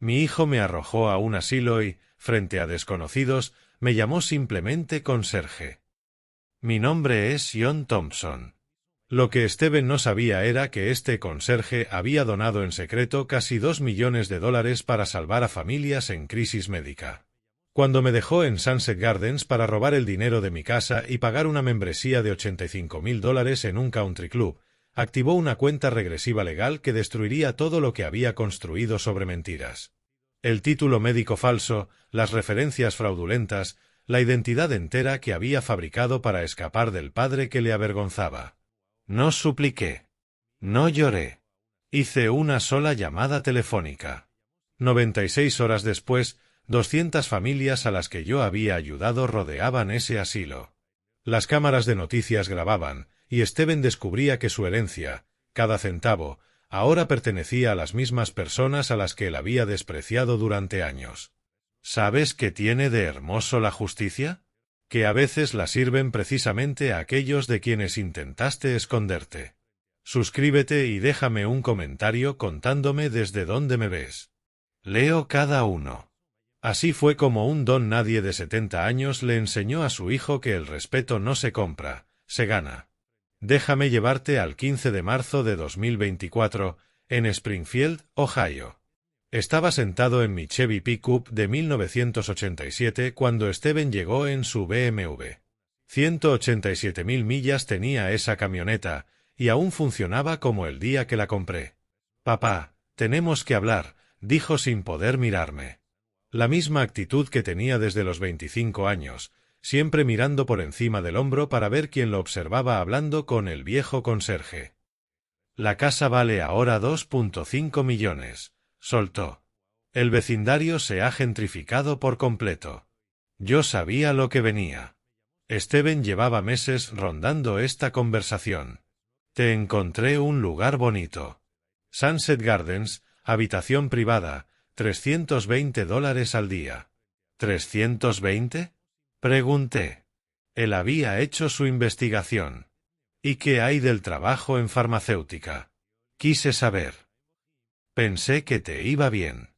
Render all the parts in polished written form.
Mi hijo me arrojó a un asilo y, frente a desconocidos, me llamó simplemente conserje. Mi nombre es John Thompson. Lo que Steven no sabía era que este conserje había donado en secreto casi $2 millones para salvar a familias en crisis médica. Cuando me dejó en Sunset Gardens para robar el dinero de mi casa y pagar una membresía de $85.000 en un country club, activó una cuenta regresiva legal que destruiría todo lo que había construido sobre mentiras. El título médico falso, las referencias fraudulentas, la identidad entera que había fabricado para escapar del padre que le avergonzaba. No supliqué. No lloré. Hice una sola llamada telefónica. 96 horas después, 200 familias a las que yo había ayudado rodeaban ese asilo. Las cámaras de noticias grababan, y Steven descubría que su herencia, cada centavo, ahora pertenecía a las mismas personas a las que él había despreciado durante años. ¿Sabes qué tiene de hermoso la justicia? Que a veces la sirven precisamente a aquellos de quienes intentaste esconderte. Suscríbete y déjame un comentario contándome desde dónde me ves. Leo cada uno. Así fue como un don nadie de 70 años le enseñó a su hijo que el respeto no se compra, se gana. Déjame llevarte al 15 de marzo de 2024, en Springfield, Ohio. Estaba sentado en mi Chevy Pickup de 1987 cuando Steven llegó en su BMW. 187.000 millas tenía esa camioneta, y aún funcionaba como el día que la compré. Papá, tenemos que hablar, dijo sin poder mirarme. La misma actitud que tenía desde los 25 años, siempre mirando por encima del hombro para ver quién lo observaba hablando con el viejo conserje. La casa vale ahora 2.5 millones. Soltó. El vecindario se ha gentrificado por completo. Yo sabía lo que venía. Steven llevaba meses rondando esta conversación. Te encontré un lugar bonito. Sunset Gardens, habitación privada, $320 al día. ¿320? Pregunté. Él había hecho su investigación. ¿Y qué hay del trabajo en farmacéutica? Quise saber. Pensé que te iba bien.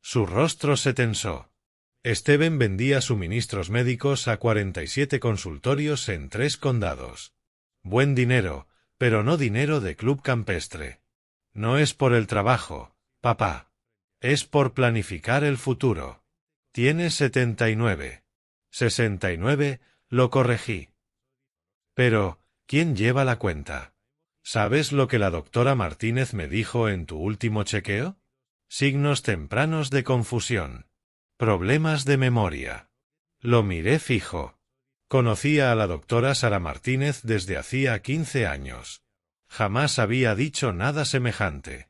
Su rostro se tensó. Steven vendía suministros médicos a 47 consultorios en 3 condados. Buen dinero, pero no dinero de club campestre. No es por el trabajo, papá. Es por planificar el futuro. Tiene 79. 69, lo corregí. Pero, ¿quién lleva la cuenta? ¿Sabes lo que la doctora Martínez me dijo en tu último chequeo? Signos tempranos de confusión. Problemas de memoria. Lo miré fijo. Conocía a la doctora Sara Martínez desde hacía 15 años. Jamás había dicho nada semejante.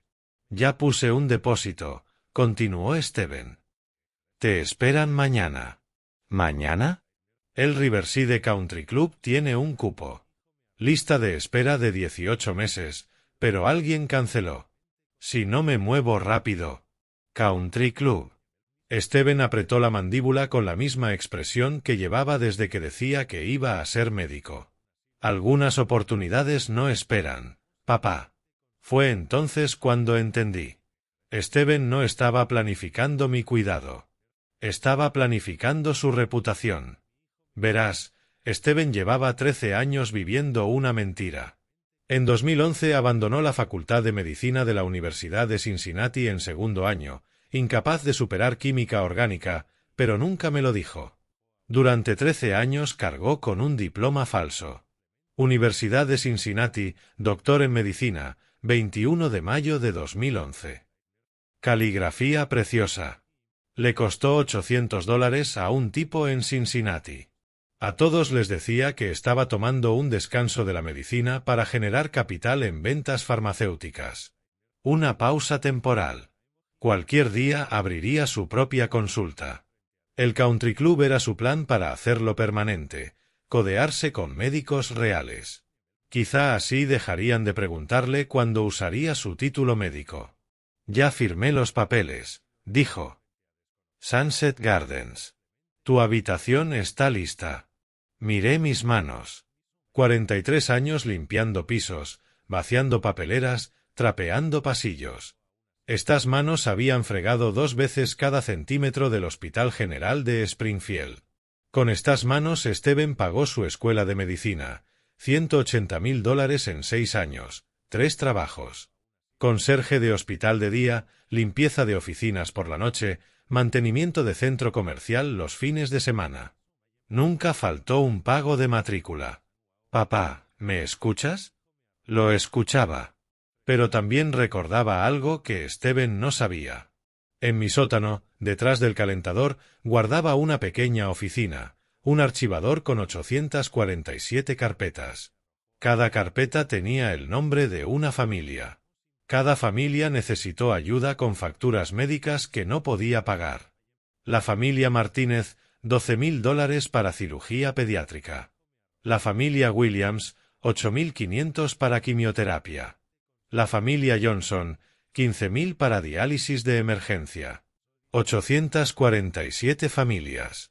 Ya puse un depósito, continuó Steven. Te esperan mañana. ¿Mañana? El Riverside Country Club tiene un cupo. Lista de espera de 18 meses, pero alguien canceló. Si no me muevo rápido. Country Club. Steven apretó la mandíbula con la misma expresión que llevaba desde que decía que iba a ser médico. Algunas oportunidades no esperan, papá. Fue entonces cuando entendí. Steven no estaba planificando mi cuidado. Estaba planificando su reputación. Verás, Steven llevaba 13 años viviendo una mentira. En 2011 abandonó la Facultad de Medicina de la Universidad de Cincinnati en segundo año, incapaz de superar química orgánica, pero nunca me lo dijo. Durante 13 años cargó con un diploma falso. Universidad de Cincinnati, doctor en medicina, 21 de mayo de 2011. Caligrafía preciosa. Le costó $800 a un tipo en Cincinnati. A todos les decía que estaba tomando un descanso de la medicina para generar capital en ventas farmacéuticas. Una pausa temporal. Cualquier día abriría su propia consulta. El Country Club era su plan para hacerlo permanente, codearse con médicos reales. Quizá así dejarían de preguntarle cuándo usaría su título médico. Ya firmé los papeles, dijo. Sunset Gardens. Tu habitación está lista. Miré mis manos. 43 años limpiando pisos, vaciando papeleras, trapeando pasillos. Estas manos habían fregado 2 veces cada centímetro del Hospital General de Springfield. Con estas manos Steven pagó su escuela de medicina, $180,000 en 6 años, 3 trabajos. Conserje de hospital de día, limpieza de oficinas por la noche, mantenimiento de centro comercial los fines de semana. Nunca faltó un pago de matrícula. Papá, ¿me escuchas? Lo escuchaba. Pero también recordaba algo que Steven no sabía. En mi sótano, detrás del calentador, guardaba una pequeña oficina, un archivador con 847 carpetas. Cada carpeta tenía el nombre de una familia. Cada familia necesitó ayuda con facturas médicas que no podía pagar. La familia Martínez, $12,000 para cirugía pediátrica. La familia Williams, $8,500 para quimioterapia. La familia Johnson, $15,000 para diálisis de emergencia. 847 familias.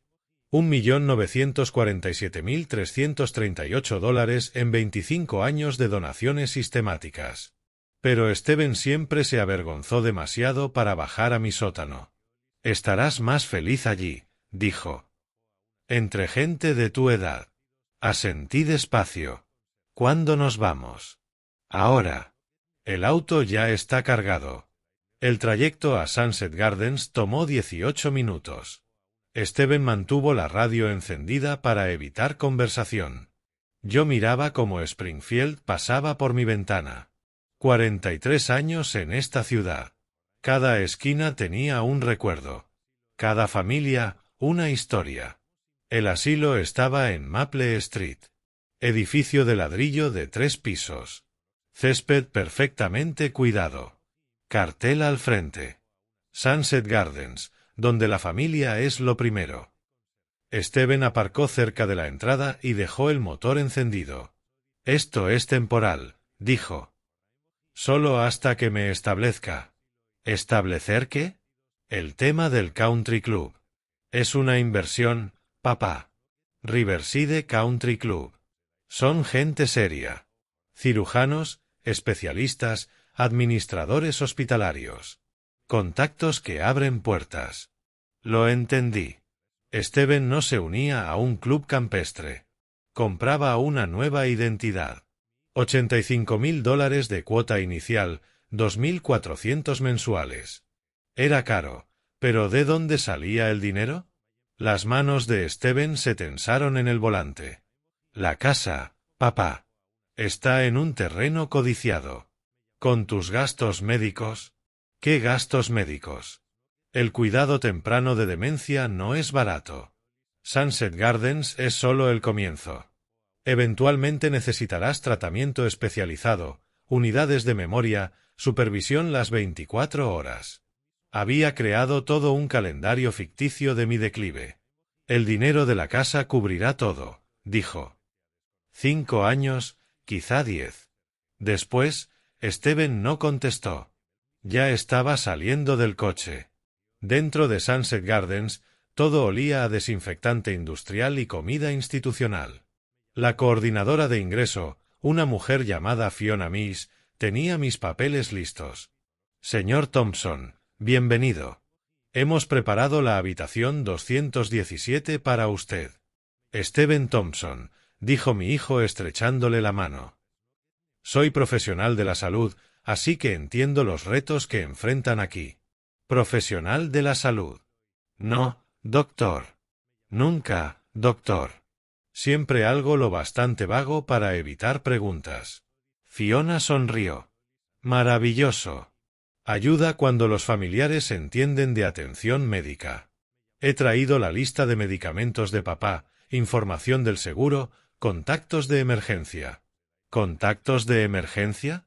$1,947,338 en 25 años de donaciones sistemáticas. Pero Steven siempre se avergonzó demasiado para bajar a mi sótano. Estarás más feliz allí, dijo. Entre gente de tu edad. Asentí despacio. ¿Cuándo nos vamos? Ahora. El auto ya está cargado. El trayecto a Sunset Gardens tomó 18 minutos. Steven mantuvo la radio encendida para evitar conversación. Yo miraba cómo Springfield pasaba por mi ventana. 43 años en esta ciudad. Cada esquina tenía un recuerdo. Cada familia, una historia. El asilo estaba en Maple Street. Edificio de ladrillo de 3 pisos. Césped perfectamente cuidado. Cartel al frente. Sunset Gardens, donde la familia es lo primero. Steven aparcó cerca de la entrada y dejó el motor encendido. Esto es temporal, dijo. Solo hasta que me establezca. ¿Establecer qué? El tema del Country Club. Es una inversión, papá. Riverside Country Club. Son gente seria. Cirujanos, especialistas, administradores hospitalarios. Contactos que abren puertas. Lo entendí. Steven no se unía a un club campestre. Compraba una nueva identidad. $85,000 de cuota inicial, 2,400 mensuales. Era caro, pero ¿de dónde salía el dinero? Las manos de Steven se tensaron en el volante. La casa, papá. Está en un terreno codiciado. ¿Con tus gastos médicos? ¿Qué gastos médicos? El cuidado temprano de demencia no es barato. Sunset Gardens es solo el comienzo. Eventualmente necesitarás tratamiento especializado, unidades de memoria, supervisión las 24 horas. Había creado todo un calendario ficticio de mi declive. El dinero de la casa cubrirá todo, dijo. 5 años, quizá 10. Después, Steven no contestó. Ya estaba saliendo del coche. Dentro de Sunset Gardens, todo olía a desinfectante industrial y comida institucional. La coordinadora de ingreso, una mujer llamada Fiona Miss, tenía mis papeles listos. Señor Thompson, bienvenido. Hemos preparado la habitación 217 para usted. Steven Thompson, dijo mi hijo estrechándole la mano. Soy profesional de la salud, así que entiendo los retos que enfrentan aquí. Profesional de la salud. No, doctor. Nunca, doctor. Siempre algo lo bastante vago para evitar preguntas. Fiona sonrió. Maravilloso. Ayuda cuando los familiares entienden de atención médica. He traído la lista de medicamentos de papá, información del seguro, contactos de emergencia. ¿Contactos de emergencia?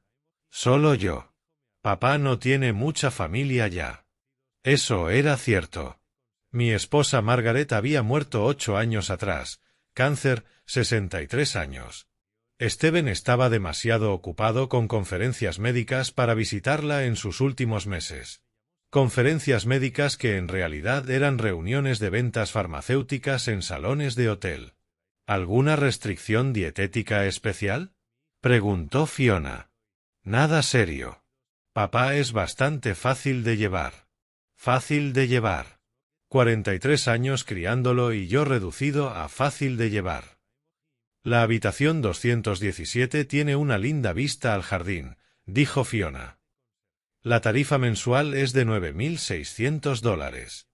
Solo yo. Papá no tiene mucha familia ya. Eso era cierto. Mi esposa Margaret había muerto 8 años atrás, cáncer, 63 años. Steven estaba demasiado ocupado con conferencias médicas para visitarla en sus últimos meses. Conferencias médicas que en realidad eran reuniones de ventas farmacéuticas en salones de hotel. ¿Alguna restricción dietética especial? Preguntó Fiona. Nada serio. Papá es bastante fácil de llevar. Fácil de llevar. 43 años criándolo y yo reducido a fácil de llevar. La habitación 217 tiene una linda vista al jardín, dijo Fiona. La tarifa mensual es de $9,600.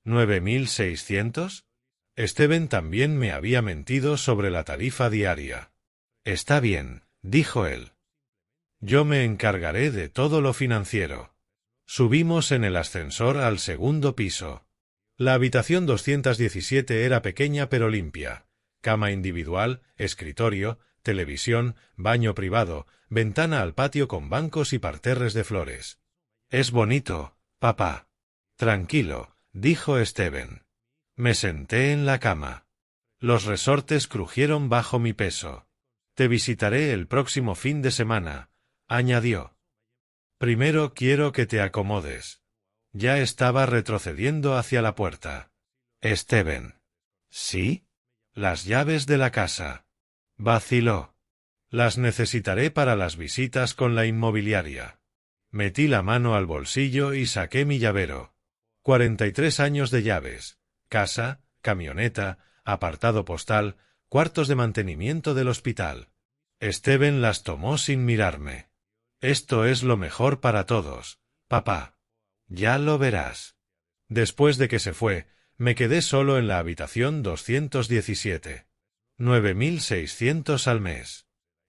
¿9,600? Steven también me había mentido sobre la tarifa diaria. Está bien, dijo él. Yo me encargaré de todo lo financiero. Subimos en el ascensor al segundo piso. La habitación 217 era pequeña pero limpia. Cama individual, escritorio, televisión, baño privado, ventana al patio con bancos y parterres de flores. Es bonito, papá. Tranquilo, dijo Steven. Me senté en la cama. Los resortes crujieron bajo mi peso. Te visitaré el próximo fin de semana, añadió. Primero quiero que te acomodes. Ya estaba retrocediendo hacia la puerta. Steven. ¿Sí? Las llaves de la casa. Vaciló. Las necesitaré para las visitas con la inmobiliaria. Metí la mano al bolsillo y saqué mi llavero. 43 años de llaves. Casa, camioneta, apartado postal, cuartos de mantenimiento del hospital. Steven las tomó sin mirarme. Esto es lo mejor para todos, papá. Ya lo verás. Después de que se fue, me quedé solo en la habitación 217. 9,600 al mes.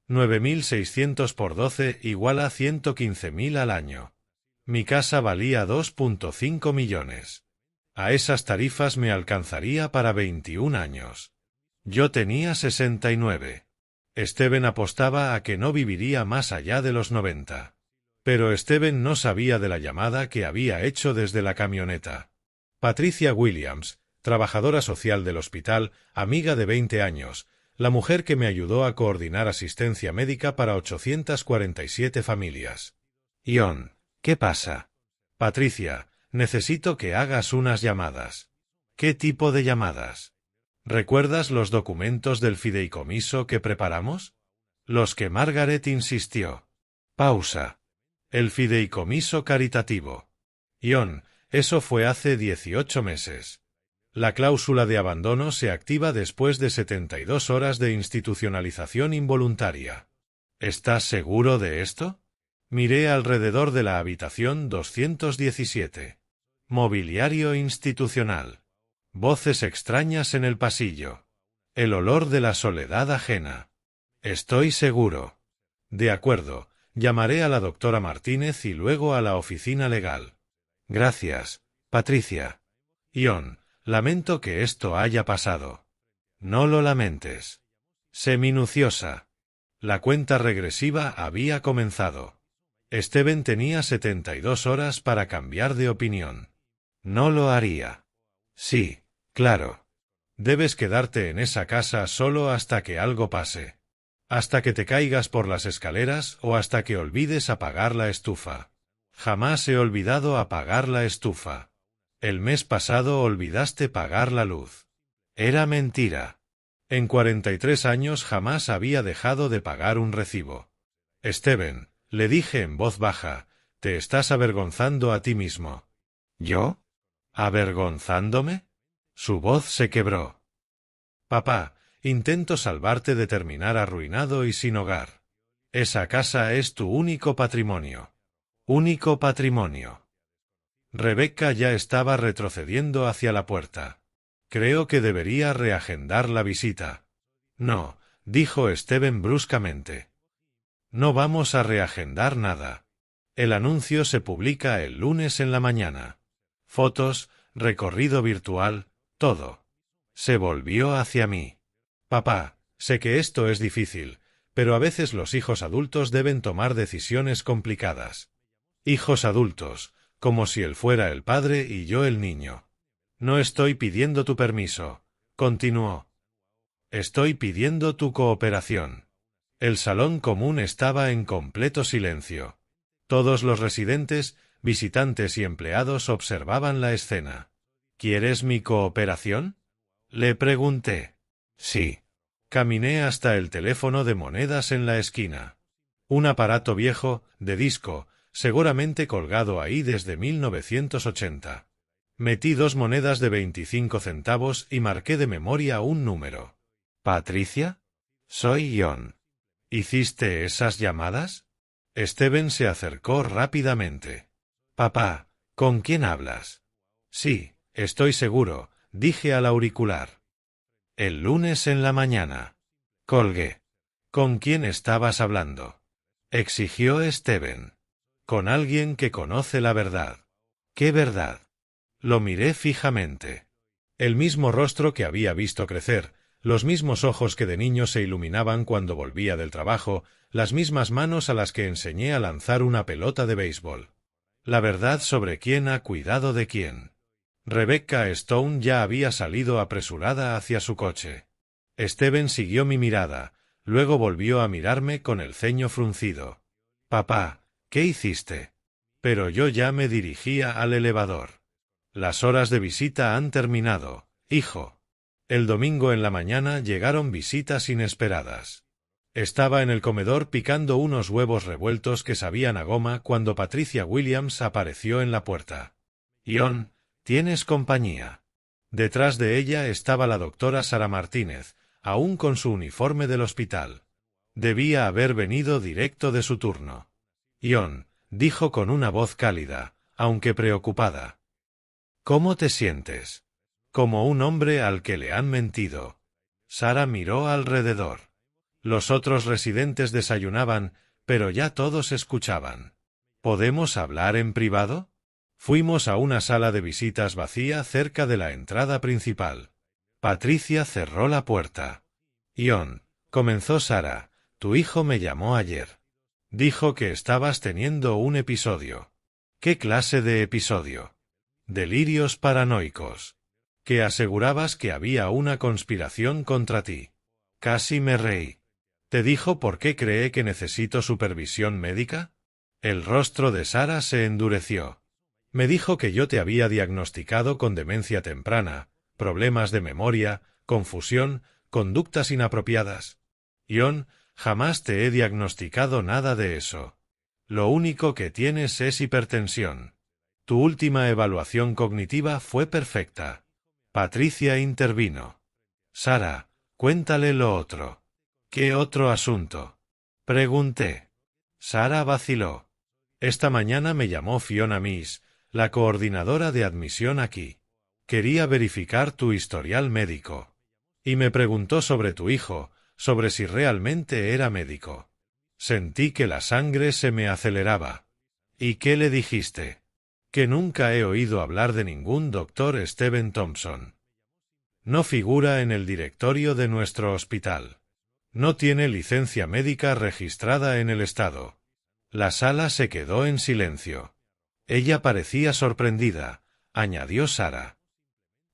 9,600 por 12 igual a 115,000 al año. Mi casa valía 2,5 millones. A esas tarifas me alcanzaría para 21 años. Yo tenía 69. Steven apostaba a que no viviría más allá de los 90. Pero Steven no sabía de la llamada que había hecho desde la camioneta. Patricia Williams, trabajadora social del hospital, amiga de 20 años, la mujer que me ayudó a coordinar asistencia médica para 847 familias. Ion, ¿qué pasa? Patricia, necesito que hagas unas llamadas. ¿Qué tipo de llamadas? ¿Recuerdas los documentos del fideicomiso que preparamos? Los que Margaret insistió. Pausa. El fideicomiso caritativo. Ion, eso fue hace 18 meses. La cláusula de abandono se activa después de 72 horas de institucionalización involuntaria. ¿Estás seguro de esto? Miré alrededor de la habitación 217. Mobiliario institucional. Voces extrañas en el pasillo. El olor de la soledad ajena. Estoy seguro. De acuerdo, llamaré a la doctora Martínez y luego a la oficina legal. Gracias, Patricia. Ion, lamento que esto haya pasado. No lo lamentes. Sé minuciosa. La cuenta regresiva había comenzado. Steven tenía 72 horas para cambiar de opinión. No lo haría. Sí, claro. Debes quedarte en esa casa solo hasta que algo pase. Hasta que te caigas por las escaleras o hasta que olvides apagar la estufa. Jamás he olvidado apagar la estufa. El mes pasado olvidaste pagar la luz. Era mentira. En 43 años jamás había dejado de pagar un recibo. Steven, le dije en voz baja, te estás avergonzando a ti mismo. ¿Yo? ¿Avergonzándome? Su voz se quebró. Papá, intento salvarte de terminar arruinado y sin hogar. Esa casa es tu único patrimonio. Único patrimonio. Rebecca ya estaba retrocediendo hacia la puerta. Creo que debería reagendar la visita. No, dijo Steven bruscamente. No vamos a reagendar nada. El anuncio se publica el lunes en la mañana. Fotos, recorrido virtual, todo. Se volvió hacia mí. Papá, sé que esto es difícil, pero a veces los hijos adultos deben tomar decisiones complicadas. Hijos adultos, como si él fuera el padre y yo el niño. No estoy pidiendo tu permiso, continuó. Estoy pidiendo tu cooperación. El salón común estaba en completo silencio. Todos los residentes, visitantes y empleados observaban la escena. ¿Quieres mi cooperación? Le pregunté. Sí. Caminé hasta el teléfono de monedas en la esquina. Un aparato viejo, de disco, seguramente colgado ahí desde 1980. Metí 2 monedas de 25 centavos y marqué de memoria un número. ¿Patricia? Soy John. ¿Hiciste esas llamadas? Steven se acercó rápidamente. Papá, ¿con quién hablas? Sí, estoy seguro, dije al auricular. El lunes en la mañana. Colgué. ¿Con quién estabas hablando? Exigió Steven. Con alguien que conoce la verdad. ¿Qué verdad? Lo miré fijamente. El mismo rostro que había visto crecer, los mismos ojos que de niño se iluminaban cuando volvía del trabajo, las mismas manos a las que enseñé a lanzar una pelota de béisbol. La verdad sobre quién ha cuidado de quién. Rebecca Stone ya había salido apresurada hacia su coche. Steven siguió mi mirada, luego volvió a mirarme con el ceño fruncido. Papá, ¿qué hiciste? Pero yo ya me dirigía al elevador. Las horas de visita han terminado, hijo. El domingo en la mañana llegaron visitas inesperadas. Estaba en el comedor picando unos huevos revueltos que sabían a goma cuando Patricia Williams apareció en la puerta. John, ¿tienes compañía? Detrás de ella estaba la doctora Sara Martínez, aún con su uniforme del hospital. Debía haber venido directo de su turno. John, dijo con una voz cálida, aunque preocupada. ¿Cómo te sientes? Como un hombre al que le han mentido. Sara miró alrededor. Los otros residentes desayunaban, pero ya todos escuchaban. ¿Podemos hablar en privado? Fuimos a una sala de visitas vacía cerca de la entrada principal. Patricia cerró la puerta. John, comenzó Sara, tu hijo me llamó ayer. Dijo que estabas teniendo un episodio. ¿Qué clase de episodio? Delirios paranoicos. Que asegurabas que había una conspiración contra ti. Casi me reí. ¿Te dijo por qué cree que necesito supervisión médica? El rostro de Sara se endureció. Me dijo que yo te había diagnosticado con demencia temprana, problemas de memoria, confusión, conductas inapropiadas. John, jamás te he diagnosticado nada de eso. Lo único que tienes es hipertensión. Tu última evaluación cognitiva fue perfecta. Patricia intervino. Sara, cuéntale lo otro. ¿Qué otro asunto? Pregunté. Sara vaciló. Esta mañana me llamó Fiona Miss, la coordinadora de admisión aquí. Quería verificar tu historial médico. Y me preguntó sobre tu hijo, sobre si realmente era médico. Sentí que la sangre se me aceleraba. ¿Y qué le dijiste? Que nunca he oído hablar de ningún doctor Steven Thompson. No figura en el directorio de nuestro hospital. No tiene licencia médica registrada en el estado. La sala se quedó en silencio. Ella parecía sorprendida, añadió Sara.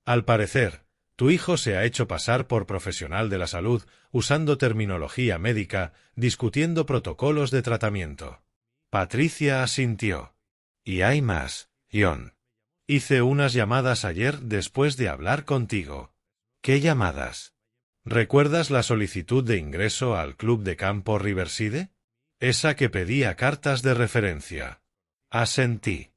Al parecer, tu hijo se ha hecho pasar por profesional de la salud, usando terminología médica, discutiendo protocolos de tratamiento. Patricia asintió. Y hay más, John. Hice unas llamadas ayer después de hablar contigo. ¿Qué llamadas? ¿Recuerdas la solicitud de ingreso al club de campo Riverside? Esa que pedía cartas de referencia. Asentí.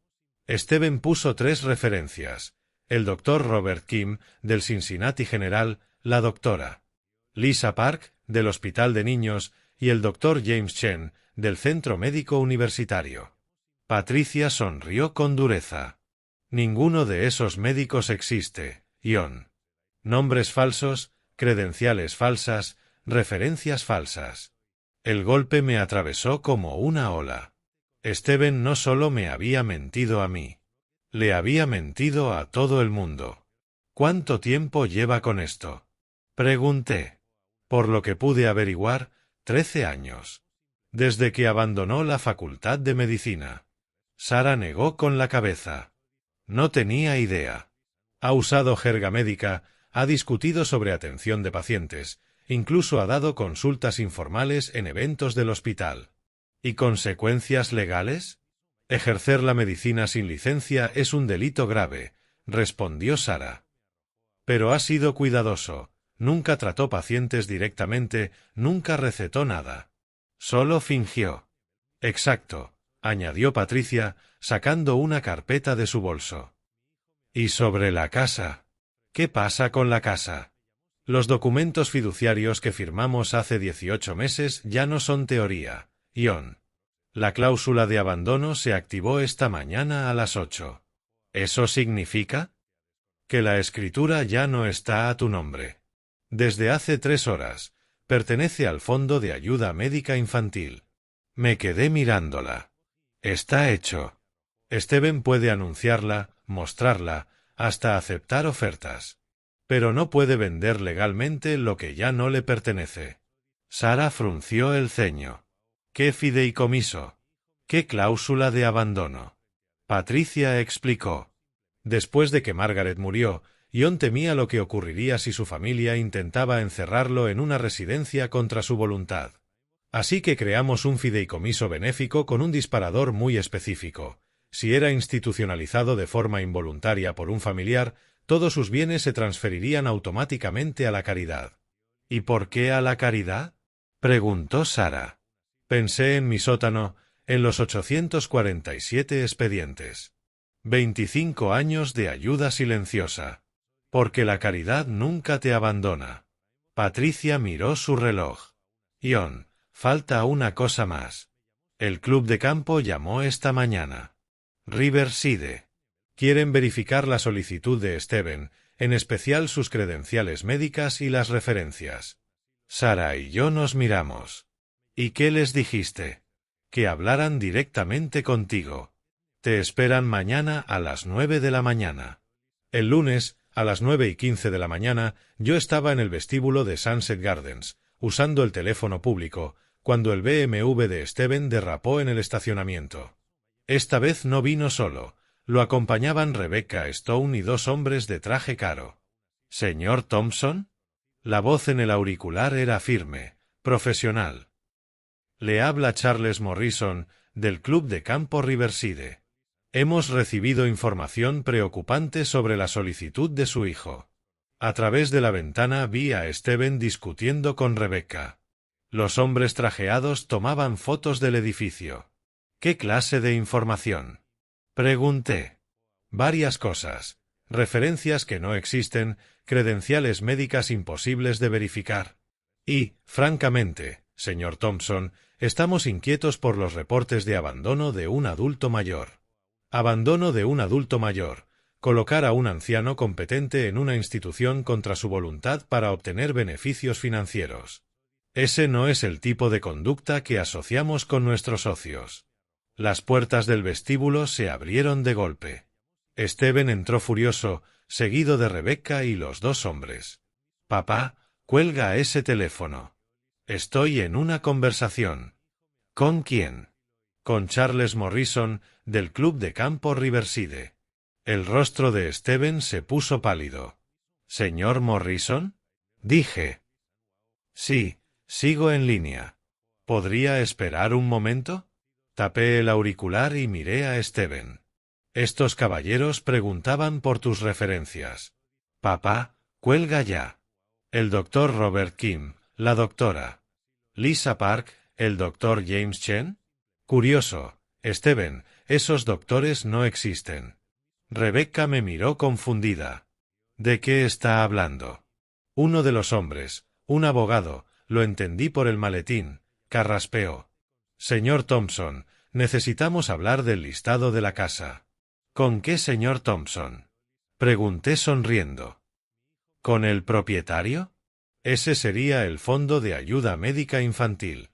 Steven puso 3 referencias. El doctor Robert Kim, del Cincinnati General, la doctora Lisa Park, del Hospital de Niños, y el doctor James Chen, del Centro Médico Universitario. Patricia sonrió con dureza. Ninguno de esos médicos existe, John. Nombres falsos, credenciales falsas, referencias falsas. El golpe me atravesó como una ola. Steven no solo me había mentido a mí. Le había mentido a todo el mundo. ¿Cuánto tiempo lleva con esto? Pregunté. Por lo que pude averiguar, 13 años. Desde que abandonó la facultad de medicina. Sara negó con la cabeza. No tenía idea. Ha usado jerga médica, ha discutido sobre atención de pacientes, incluso ha dado consultas informales en eventos del hospital. ¿Y consecuencias legales? Ejercer la medicina sin licencia es un delito grave, respondió Sara. Pero ha sido cuidadoso, nunca trató pacientes directamente, nunca recetó nada. Solo fingió. Exacto, añadió Patricia, sacando una carpeta de su bolso. ¿Y sobre la casa? ¿Qué pasa con la casa? Los documentos fiduciarios que firmamos hace 18 meses ya no son teoría, Ion. La cláusula de abandono se activó esta mañana a las 8. ¿Eso significa? Que la escritura ya no está a tu nombre. Desde hace 3 horas. Pertenece al Fondo de Ayuda Médica Infantil. Me quedé mirándola. Está hecho. Steven puede anunciarla, mostrarla, hasta aceptar ofertas. Pero no puede vender legalmente lo que ya no le pertenece. Sara frunció el ceño. ¿Qué fideicomiso? ¿Qué cláusula de abandono? Patricia explicó. Después de que Margaret murió, Ion temía lo que ocurriría si su familia intentaba encerrarlo en una residencia contra su voluntad. Así que creamos un fideicomiso benéfico con un disparador muy específico. Si era institucionalizado de forma involuntaria por un familiar, todos sus bienes se transferirían automáticamente a la caridad. ¿Y por qué a la caridad? Preguntó Sara. Pensé en mi sótano, en los 847 expedientes. 25 años de ayuda silenciosa. Porque la caridad nunca te abandona. Patricia miró su reloj. Ion, falta una cosa más. El club de campo llamó esta mañana. Riverside. Quieren verificar la solicitud de Steven, en especial sus credenciales médicas y las referencias. Sara y yo nos miramos. ¿Y qué les dijiste? Que hablaran directamente contigo. Te esperan mañana a las 9 de la mañana. El lunes, a las 9:15 de la mañana, yo estaba en el vestíbulo de Sunset Gardens, usando el teléfono público, cuando el BMW de Steven derrapó en el estacionamiento. Esta vez no vino solo, lo acompañaban Rebecca Stone y 2 hombres de traje caro. ¿Señor Thompson? La voz en el auricular era firme, profesional. Le habla Charles Morrison, del Club de Campo Riverside. Hemos recibido información preocupante sobre la solicitud de su hijo. A través de la ventana vi a Steven discutiendo con Rebecca. Los hombres trajeados tomaban fotos del edificio. ¿Qué clase de información? Pregunté. Varias cosas. Referencias que no existen, credenciales médicas imposibles de verificar. Y, francamente, señor Thompson, estamos inquietos por los reportes de abandono de un adulto mayor. Abandono de un adulto mayor. Colocar a un anciano competente en una institución contra su voluntad para obtener beneficios financieros. Ese no es el tipo de conducta que asociamos con nuestros socios. Las puertas del vestíbulo se abrieron de golpe. Steven entró furioso, seguido de Rebecca y los 2 hombres. Papá, cuelga ese teléfono. Estoy en una conversación. ¿Con quién? Con Charles Morrison, del Club de Campo Riverside. El rostro de Steven se puso pálido. ¿Señor Morrison? Dije. Sí, sigo en línea. ¿Podría esperar un momento? Tapé el auricular y miré a Steven. Estos caballeros preguntaban por tus referencias. Papá, cuelga ya. El doctor Robert Kim, la doctora. Lisa Park, el doctor James Chen. Curioso, Steven, esos doctores no existen. Rebecca me miró confundida. ¿De qué está hablando? Uno de los hombres, un abogado, lo entendí por el maletín, carraspeó. Señor Thompson, necesitamos hablar del listado de la casa. ¿Con qué señor Thompson? Pregunté sonriendo. ¿Con el propietario? Ese sería el Fondo de Ayuda Médica Infantil.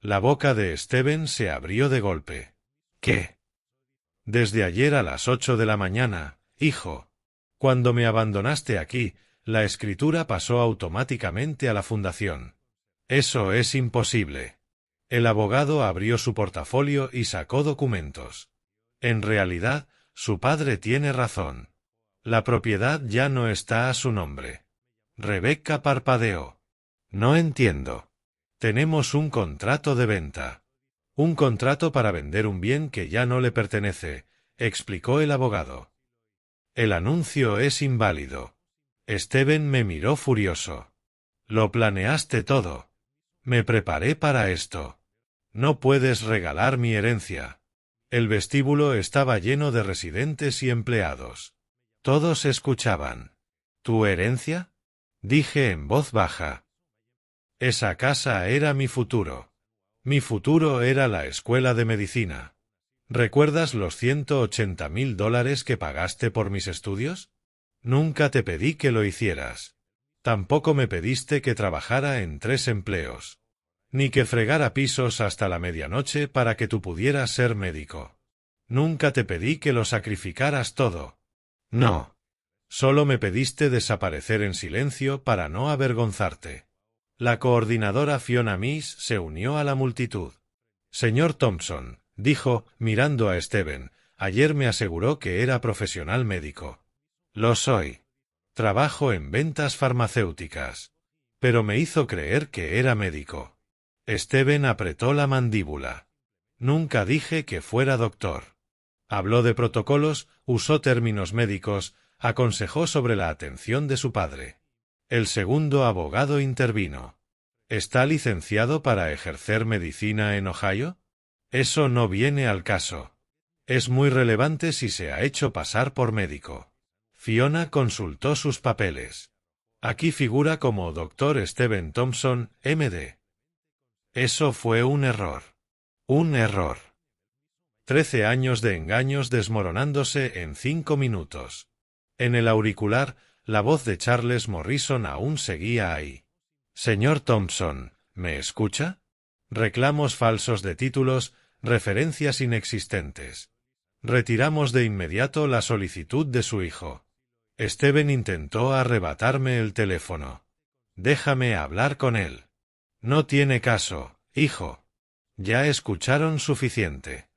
La boca de Steven se abrió de golpe. ¿Qué? Desde ayer a las 8 de la mañana, hijo. Cuando me abandonaste aquí, la escritura pasó automáticamente a la fundación. Eso es imposible. El abogado abrió su portafolio y sacó documentos. En realidad, su padre tiene razón. La propiedad ya no está a su nombre. Rebecca parpadeó. No entiendo. Tenemos un contrato de venta. Un contrato para vender un bien que ya no le pertenece, explicó el abogado. El anuncio es inválido. Steven me miró furioso. Lo planeaste todo. Me preparé para esto. No puedes regalar mi herencia. El vestíbulo estaba lleno de residentes y empleados. Todos escuchaban. ¿Tu herencia? Dije en voz baja. Esa casa era mi futuro. Mi futuro era la escuela de medicina. ¿Recuerdas los $180.000 que pagaste por mis estudios? Nunca te pedí que lo hicieras. Tampoco me pediste que trabajara en 3 empleos. Ni que fregara pisos hasta la medianoche para que tú pudieras ser médico. Nunca te pedí que lo sacrificaras todo. No. Solo me pediste desaparecer en silencio para no avergonzarte. La coordinadora Fiona Miss se unió a la multitud. Señor Thompson, dijo, mirando a Steven, ayer me aseguró que era profesional médico. Lo soy. Trabajo en ventas farmacéuticas. Pero me hizo creer que era médico. Steven apretó la mandíbula. Nunca dije que fuera doctor. Habló de protocolos, usó términos médicos, aconsejó sobre la atención de su padre. El segundo abogado intervino. ¿Está licenciado para ejercer medicina en Ohio? Eso no viene al caso. Es muy relevante si se ha hecho pasar por médico. Fiona consultó sus papeles. Aquí figura como Dr. Steven Thompson, M.D. Eso fue un error. Un error. 13 años de engaños desmoronándose en 5 minutos. En el auricular, la voz de Charles Morrison aún seguía ahí. Señor Thompson, ¿me escucha? Reclamos falsos de títulos, referencias inexistentes. Retiramos de inmediato la solicitud de su hijo. Steven intentó arrebatarme el teléfono. Déjame hablar con él. No tiene caso, hijo. Ya escucharon suficiente.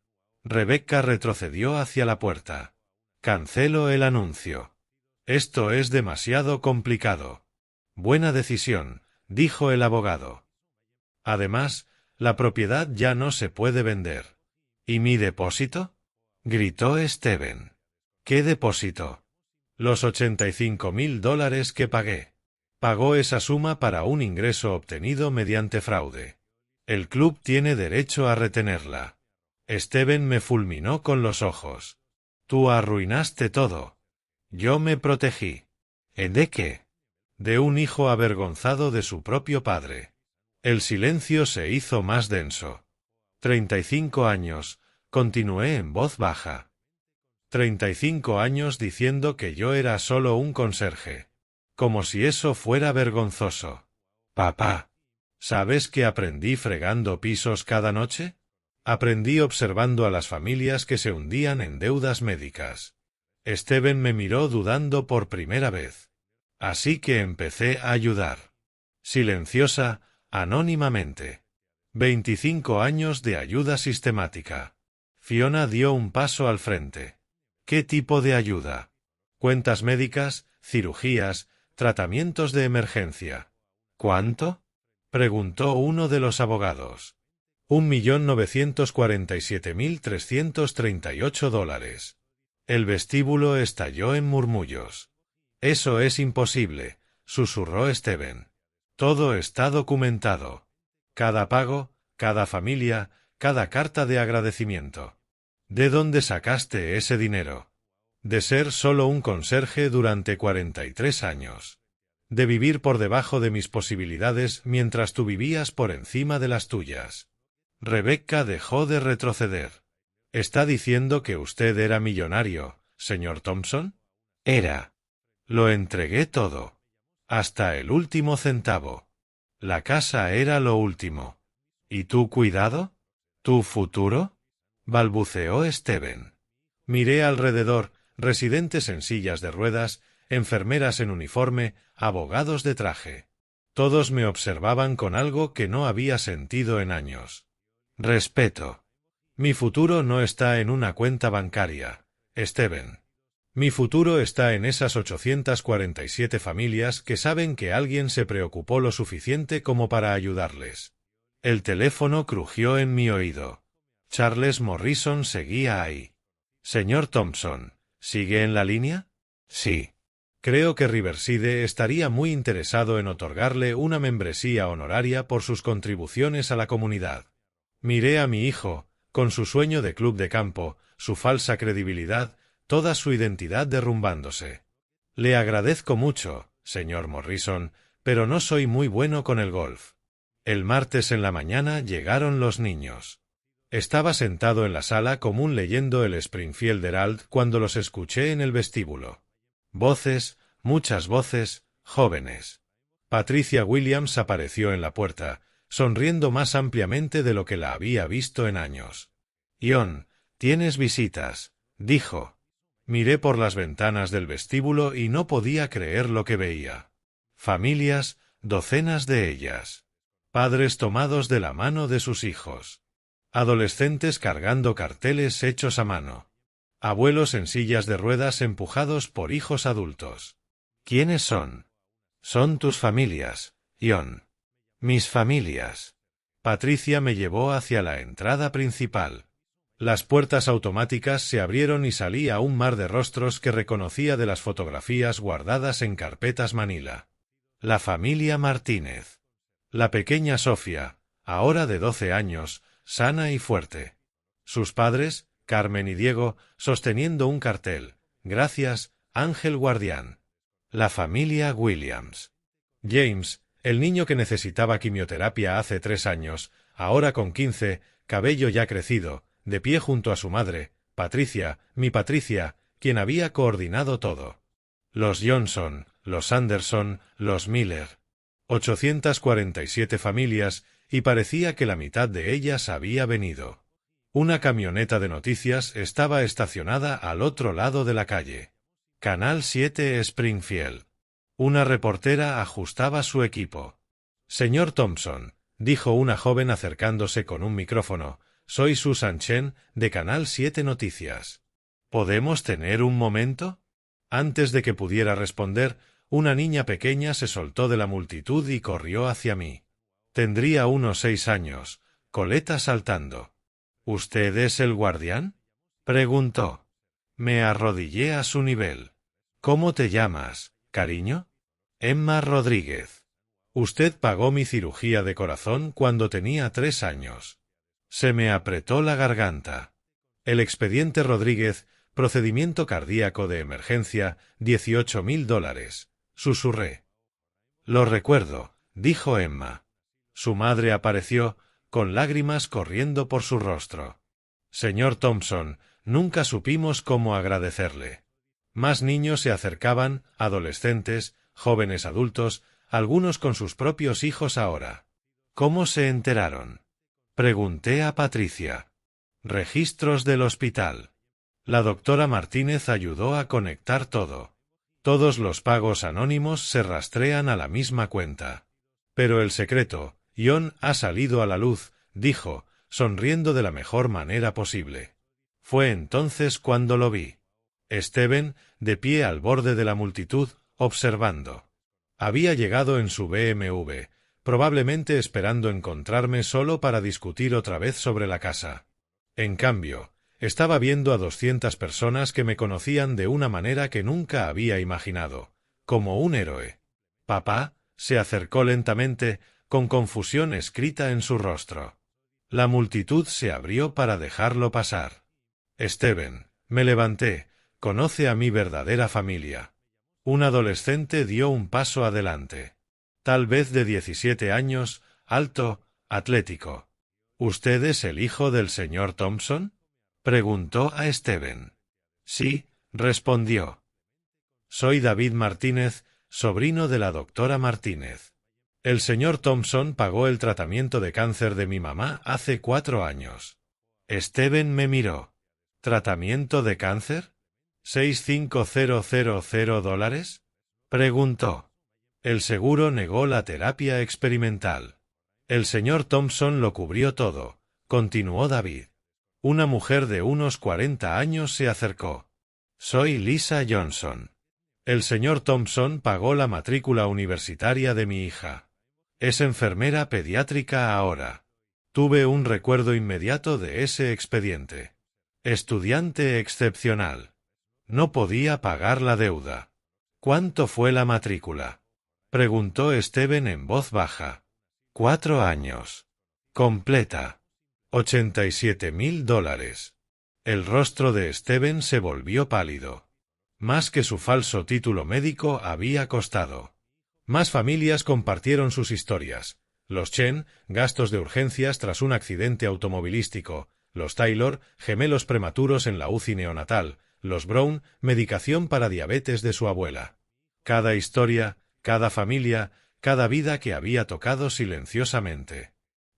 Rebecca retrocedió hacia la puerta. Cancelo el anuncio. Esto es demasiado complicado. Buena decisión, dijo el abogado. Además, la propiedad ya no se puede vender. ¿Y mi depósito? Gritó Steven. ¿Qué depósito? Los $85.000 que pagué. Pagó esa suma para un ingreso obtenido mediante fraude. El club tiene derecho a retenerla. Steven me fulminó con los ojos. Tú arruinaste todo. Yo me protegí. ¿De qué? De un hijo avergonzado de su propio padre. El silencio se hizo más denso. 35 años, continué en voz baja. 35 años diciendo que yo era solo un conserje. Como si eso fuera vergonzoso. Papá, ¿sabes que aprendí fregando pisos cada noche? Aprendí observando a las familias que se hundían en deudas médicas. Steven me miró dudando por primera vez. Así que empecé a ayudar. Silenciosa, anónimamente. 25 años de ayuda sistemática. Fiona dio un paso al frente. ¿Qué tipo de ayuda? Cuentas médicas, cirugías, tratamientos de emergencia. ¿Cuánto? Preguntó uno de los abogados. $1.947.338. El vestíbulo estalló en murmullos. Eso es imposible, susurró Steven. Todo está documentado. Cada pago, cada familia, cada carta de agradecimiento. ¿De dónde sacaste ese dinero? De ser solo un conserje durante 43 años. De vivir por debajo de mis posibilidades mientras tú vivías por encima de las tuyas. Rebecca dejó de retroceder. ¿Está diciendo que usted era millonario, señor Thompson? Era. Lo entregué todo. Hasta el último centavo. La casa era lo último. ¿Y tu cuidado? ¿Tu futuro? Balbuceó Steven. Miré alrededor, residentes en sillas de ruedas, enfermeras en uniforme, abogados de traje. Todos me observaban con algo que no había sentido en años. Respeto. Mi futuro no está en una cuenta bancaria, Steven. Mi futuro está en esas 847 familias que saben que alguien se preocupó lo suficiente como para ayudarles. El teléfono crujió en mi oído. Charles Morrison seguía ahí. Señor Thompson, ¿sigue en la línea? Sí. Creo que Riverside estaría muy interesado en otorgarle una membresía honoraria por sus contribuciones a la comunidad. Miré a mi hijo, con su sueño de club de campo, su falsa credibilidad, toda su identidad derrumbándose. Le agradezco mucho, señor Morrison, pero no soy muy bueno con el golf. El martes en la mañana llegaron los niños. Estaba sentado en la sala común leyendo el Springfield Herald cuando los escuché en el vestíbulo. Voces, muchas voces, jóvenes. Patricia Williams apareció en la puerta, sonriendo más ampliamente de lo que la había visto en años. «Ion, tienes visitas», dijo. Miré por las ventanas del vestíbulo y no podía creer lo que veía. Familias, docenas de ellas. Padres tomados de la mano de sus hijos. Adolescentes cargando carteles hechos a mano. Abuelos en sillas de ruedas empujados por hijos adultos. ¿Quiénes son? Son tus familias, Ion. Mis familias. Patricia me llevó hacia la entrada principal. Las puertas automáticas se abrieron y salí a un mar de rostros que reconocía de las fotografías guardadas en carpetas Manila. La familia Martínez. La pequeña Sofía, ahora de 12 años, sana y fuerte. Sus padres, Carmen y Diego, sosteniendo un cartel. Gracias, Ángel Guardián. La familia Williams. James, el niño que necesitaba quimioterapia hace 3 años, ahora con 15, cabello ya crecido, de pie junto a su madre, Patricia, mi Patricia, quien había coordinado todo. Los Johnson, los Anderson, los Miller. 847 familias, y parecía que la mitad de ellas había venido. Una camioneta de noticias estaba estacionada al otro lado de la calle. Canal 7 Springfield. Una reportera ajustaba su equipo. Señor Thompson, dijo una joven acercándose con un micrófono, soy Susan Chen, de Canal 7 Noticias. ¿Podemos tener un momento? Antes de que pudiera responder, una niña pequeña se soltó de la multitud y corrió hacia mí. Tendría unos 6 años, coleta saltando. ¿Usted es el guardián? Preguntó. Me arrodillé a su nivel. ¿Cómo te llamas, cariño? Emma Rodríguez. Usted pagó mi cirugía de corazón cuando tenía 3 años. Se me apretó la garganta. El expediente Rodríguez, procedimiento cardíaco de emergencia, $18,000, susurré. Lo recuerdo, dijo Emma. Su madre apareció, con lágrimas corriendo por su rostro. Señor Thompson, nunca supimos cómo agradecerle. Más niños se acercaban, adolescentes, jóvenes adultos, algunos con sus propios hijos ahora. ¿Cómo se enteraron? Pregunté a Patricia. Registros del hospital. La doctora Martínez ayudó a conectar todo. Todos los pagos anónimos se rastrean a la misma cuenta. Pero el secreto, Ion, ha salido a la luz, dijo, sonriendo de la mejor manera posible. Fue entonces cuando lo vi. Steven, de pie al borde de la multitud, observando. Había llegado en su BMW, probablemente esperando encontrarme solo para discutir otra vez sobre la casa. En cambio, estaba viendo a 200 personas que me conocían de una manera que nunca había imaginado, como un héroe. Papá, se acercó lentamente, con confusión escrita en su rostro. La multitud se abrió para dejarlo pasar. Steven, me levanté, conoce a mi verdadera familia. Un adolescente dio un paso adelante. Tal vez de 17 años, alto, atlético. ¿Usted es el hijo del señor Thompson? Preguntó a Steven. Sí, respondió. Soy David Martínez, sobrino de la doctora Martínez. El señor Thompson pagó el tratamiento de cáncer de mi mamá hace 4 años. Steven me miró. ¿Tratamiento de cáncer? $65000? Preguntó. El seguro negó la terapia experimental. El señor Thompson lo cubrió todo, continuó David. Una mujer de unos 40 años se acercó. Soy Lisa Johnson. El señor Thompson pagó la matrícula universitaria de mi hija. Es enfermera pediátrica ahora. Tuve un recuerdo inmediato de ese expediente. Estudiante excepcional. No podía pagar la deuda. ¿Cuánto fue la matrícula? Preguntó Steven en voz baja. 4 años. Completa. $87.000. El rostro de Steven se volvió pálido. Más que su falso título médico había costado. Más familias compartieron sus historias. Los Chen, gastos de urgencias tras un accidente automovilístico. Los Taylor, gemelos prematuros en la UCI neonatal. Los Brown, medicación para diabetes de su abuela. Cada historia, cada familia, cada vida que había tocado silenciosamente.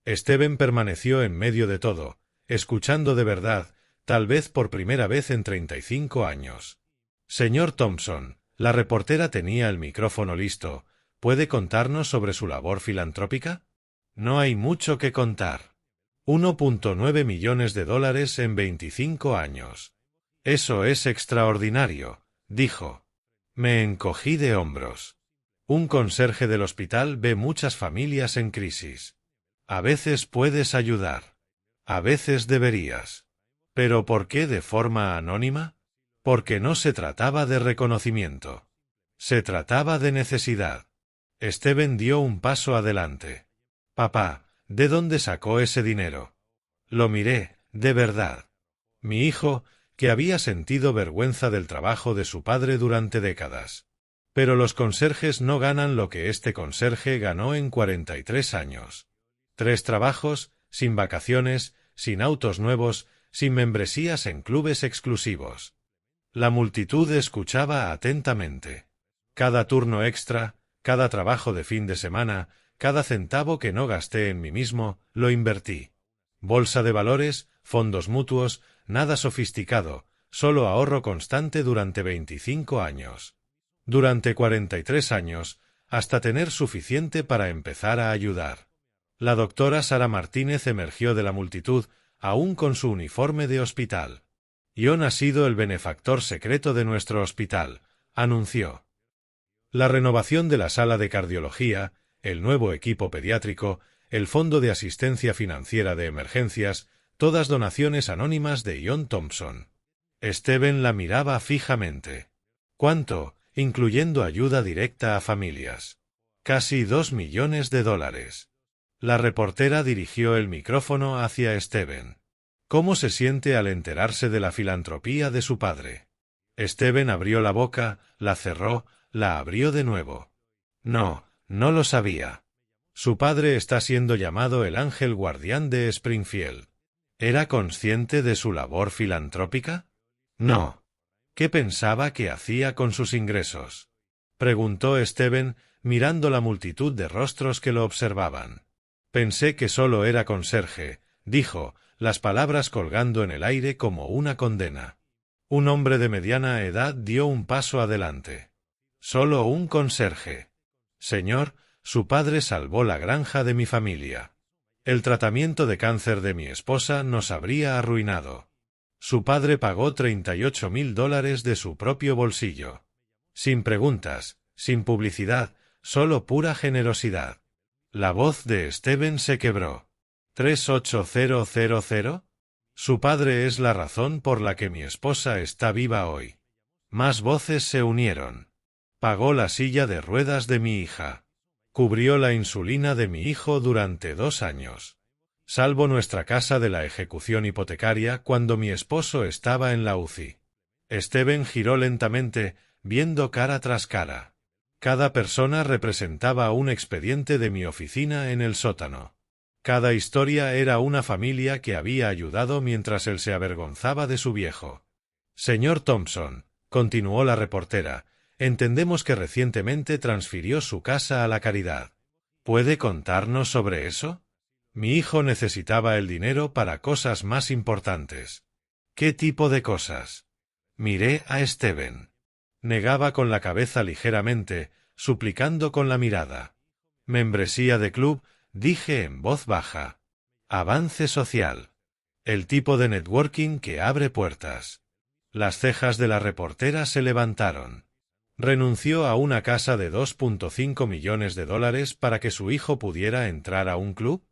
Steven permaneció en medio de todo, escuchando de verdad, tal vez por primera vez en 35 años. Señor Thompson, la reportera tenía el micrófono listo. ¿Puede contarnos sobre su labor filantrópica? No hay mucho que contar. 1.9 millones de dólares en 25 años. Eso es extraordinario, dijo. Me encogí de hombros. Un conserje del hospital ve muchas familias en crisis. A veces puedes ayudar. A veces deberías. ¿Pero por qué de forma anónima? Porque no se trataba de reconocimiento. Se trataba de necesidad. Steven dio un paso adelante. Papá, ¿de dónde sacó ese dinero? Lo miré, de verdad. Mi hijo, que había sentido vergüenza del trabajo de su padre durante décadas. Pero los conserjes no ganan lo que este conserje ganó en 43 años. 3 trabajos, sin vacaciones, sin autos nuevos, sin membresías en clubes exclusivos. La multitud escuchaba atentamente. Cada turno extra, cada trabajo de fin de semana, cada centavo que no gasté en mí mismo, lo invertí. Bolsa de valores, fondos mutuos, nada sofisticado, solo ahorro constante durante 25 años. Durante 43 años, hasta tener suficiente para empezar a ayudar. La doctora Sara Martínez emergió de la multitud, aún con su uniforme de hospital. John ha sido el benefactor secreto de nuestro hospital, anunció. La renovación de la sala de cardiología, el nuevo equipo pediátrico, el fondo de asistencia financiera de emergencias, todas donaciones anónimas de John Thompson. Steven la miraba fijamente. ¿Cuánto, incluyendo ayuda directa a familias? Casi 2 millones de dólares. La reportera dirigió el micrófono hacia Steven. ¿Cómo se siente al enterarse de la filantropía de su padre? Steven abrió la boca, la cerró, la abrió de nuevo. No, no lo sabía. Su padre está siendo llamado el ángel guardián de Springfield. ¿Era consciente de su labor filantrópica? No. ¿Qué pensaba que hacía con sus ingresos? Preguntó Steven, mirando la multitud de rostros que lo observaban. Pensé que solo era conserje, dijo, las palabras colgando en el aire como una condena. Un hombre de mediana edad dio un paso adelante. Solo un conserje. Señor, su padre salvó la granja de mi familia. El tratamiento de cáncer de mi esposa nos habría arruinado. Su padre pagó $38.000 de su propio bolsillo. Sin preguntas, sin publicidad, solo pura generosidad. La voz de Steven se quebró. ¿38000? Su padre es la razón por la que mi esposa está viva hoy. Más voces se unieron. Pagó la silla de ruedas de mi hija. Cubrió la insulina de mi hijo durante 2 años. Salvo nuestra casa de la ejecución hipotecaria cuando mi esposo estaba en la UCI. Steven giró lentamente, viendo cara tras cara. Cada persona representaba un expediente de mi oficina en el sótano. Cada historia era una familia que había ayudado mientras él se avergonzaba de su viejo. Señor Thompson, continuó la reportera, entendemos que recientemente transfirió su casa a la caridad. ¿Puede contarnos sobre eso? Mi hijo necesitaba el dinero para cosas más importantes. ¿Qué tipo de cosas? Miré a Steven. Negaba con la cabeza ligeramente, suplicando con la mirada. Membresía de club, dije en voz baja. Avance social. El tipo de networking que abre puertas. Las cejas de la reportera se levantaron. Renunció a una casa de 2.5 millones de dólares para que su hijo pudiera entrar a un club.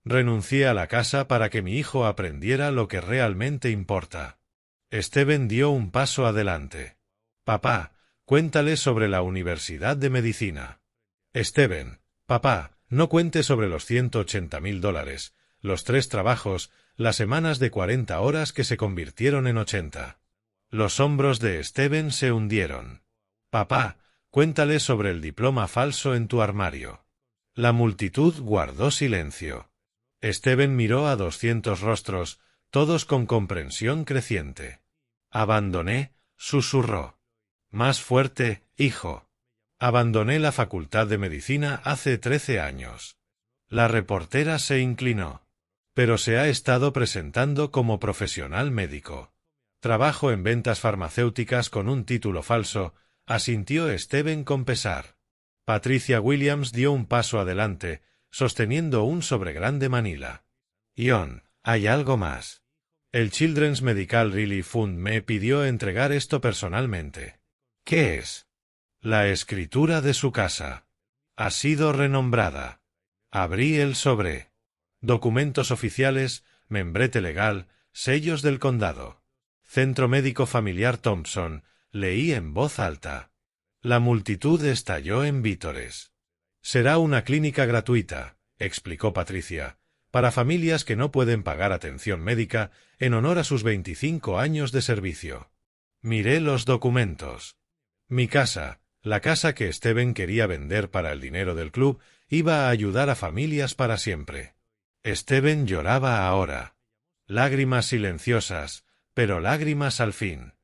Renuncié a la casa para que mi hijo aprendiera lo que realmente importa. Steven dio un paso adelante. Papá, cuéntale sobre la Universidad de Medicina. Steven, papá, no cuente sobre los $180.000, los 3 trabajos, las semanas de 40 horas que se convirtieron en 80. Los hombros de Steven se hundieron. Papá, cuéntale sobre el diploma falso en tu armario. La multitud guardó silencio. Steven miró a 200 rostros, todos con comprensión creciente. Abandoné, susurró. Más fuerte, hijo. Abandoné la facultad de medicina hace 13 años. La reportera se inclinó. Pero se ha estado presentando como profesional médico. Trabajo en ventas farmacéuticas con un título falso, asintió Steven con pesar. Patricia Williams dio un paso adelante, sosteniendo un sobregrande manila. Ion, hay algo más. El Children's Medical Relief Fund me pidió entregar esto personalmente. ¿Qué es? La escritura de su casa. Ha sido renombrada. Abrí el sobre. Documentos oficiales, membrete legal, sellos del condado. Centro Médico Familiar Thompson, leí en voz alta. La multitud estalló en vítores. Será una clínica gratuita, explicó Patricia, para familias que no pueden pagar atención médica en honor a sus 25 años de servicio. Miré los documentos. Mi casa, la casa que Steven quería vender para el dinero del club, iba a ayudar a familias para siempre. Steven lloraba ahora. Lágrimas silenciosas, pero lágrimas al fin.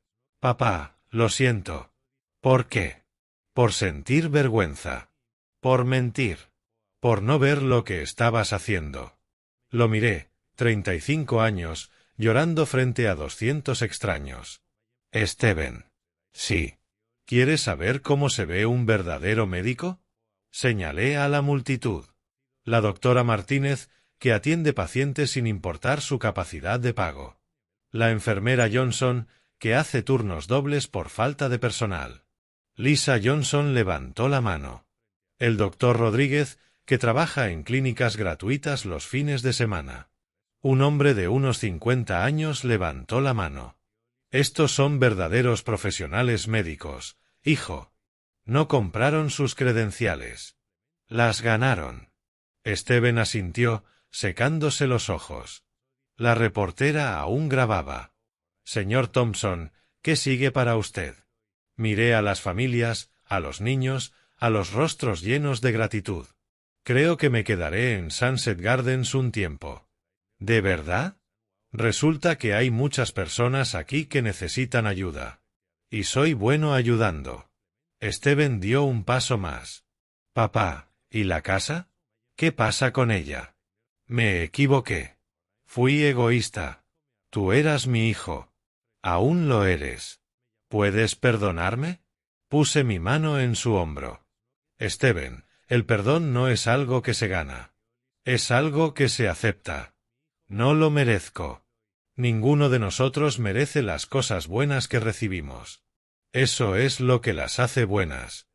Papá, lo siento. ¿Por qué? Por sentir vergüenza. Por mentir. Por no ver lo que estabas haciendo. Lo miré, 35 años, llorando frente a 200 extraños. Steven. Sí. ¿Quieres saber cómo se ve un verdadero médico? Señalé a la multitud. La doctora Martínez, que atiende pacientes sin importar su capacidad de pago. La enfermera Johnson, que hace turnos dobles por falta de personal. Lisa Johnson levantó la mano. El doctor Rodríguez, que trabaja en clínicas gratuitas los fines de semana. Un hombre de unos 50 años levantó la mano. Estos son verdaderos profesionales médicos, hijo. No compraron sus credenciales. Las ganaron. Steven asintió, secándose los ojos. La reportera aún grababa. Señor Thompson, ¿qué sigue para usted? Miré a las familias, a los niños, a los rostros llenos de gratitud. Creo que me quedaré en Sunset Gardens un tiempo. ¿De verdad? Resulta que hay muchas personas aquí que necesitan ayuda. Y soy bueno ayudando. Steven dio un paso más. Papá, ¿y la casa? ¿Qué pasa con ella? Me equivoqué. Fui egoísta. Tú eras mi hijo. Aún lo eres. ¿Puedes perdonarme? Puse mi mano en su hombro. Steven, el perdón no es algo que se gana. Es algo que se acepta. No lo merezco. Ninguno de nosotros merece las cosas buenas que recibimos. Eso es lo que las hace buenas.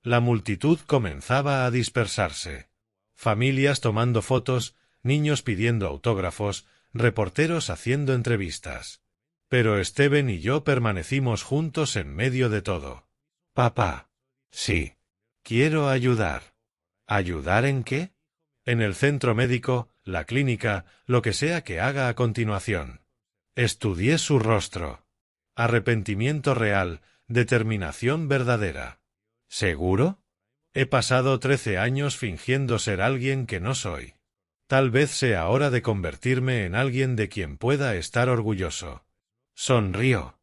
La multitud comenzaba a dispersarse. Familias tomando fotos, niños pidiendo autógrafos, reporteros haciendo entrevistas. Pero Steven y yo permanecimos juntos en medio de todo. Papá. Sí. Quiero ayudar. ¿Ayudar en qué? En el centro médico, la clínica, lo que sea que haga a continuación. Estudié su rostro. Arrepentimiento real, determinación verdadera. ¿Seguro? He pasado 13 años fingiendo ser alguien que no soy. Tal vez sea hora de convertirme en alguien de quien pueda estar orgulloso. Sonrió.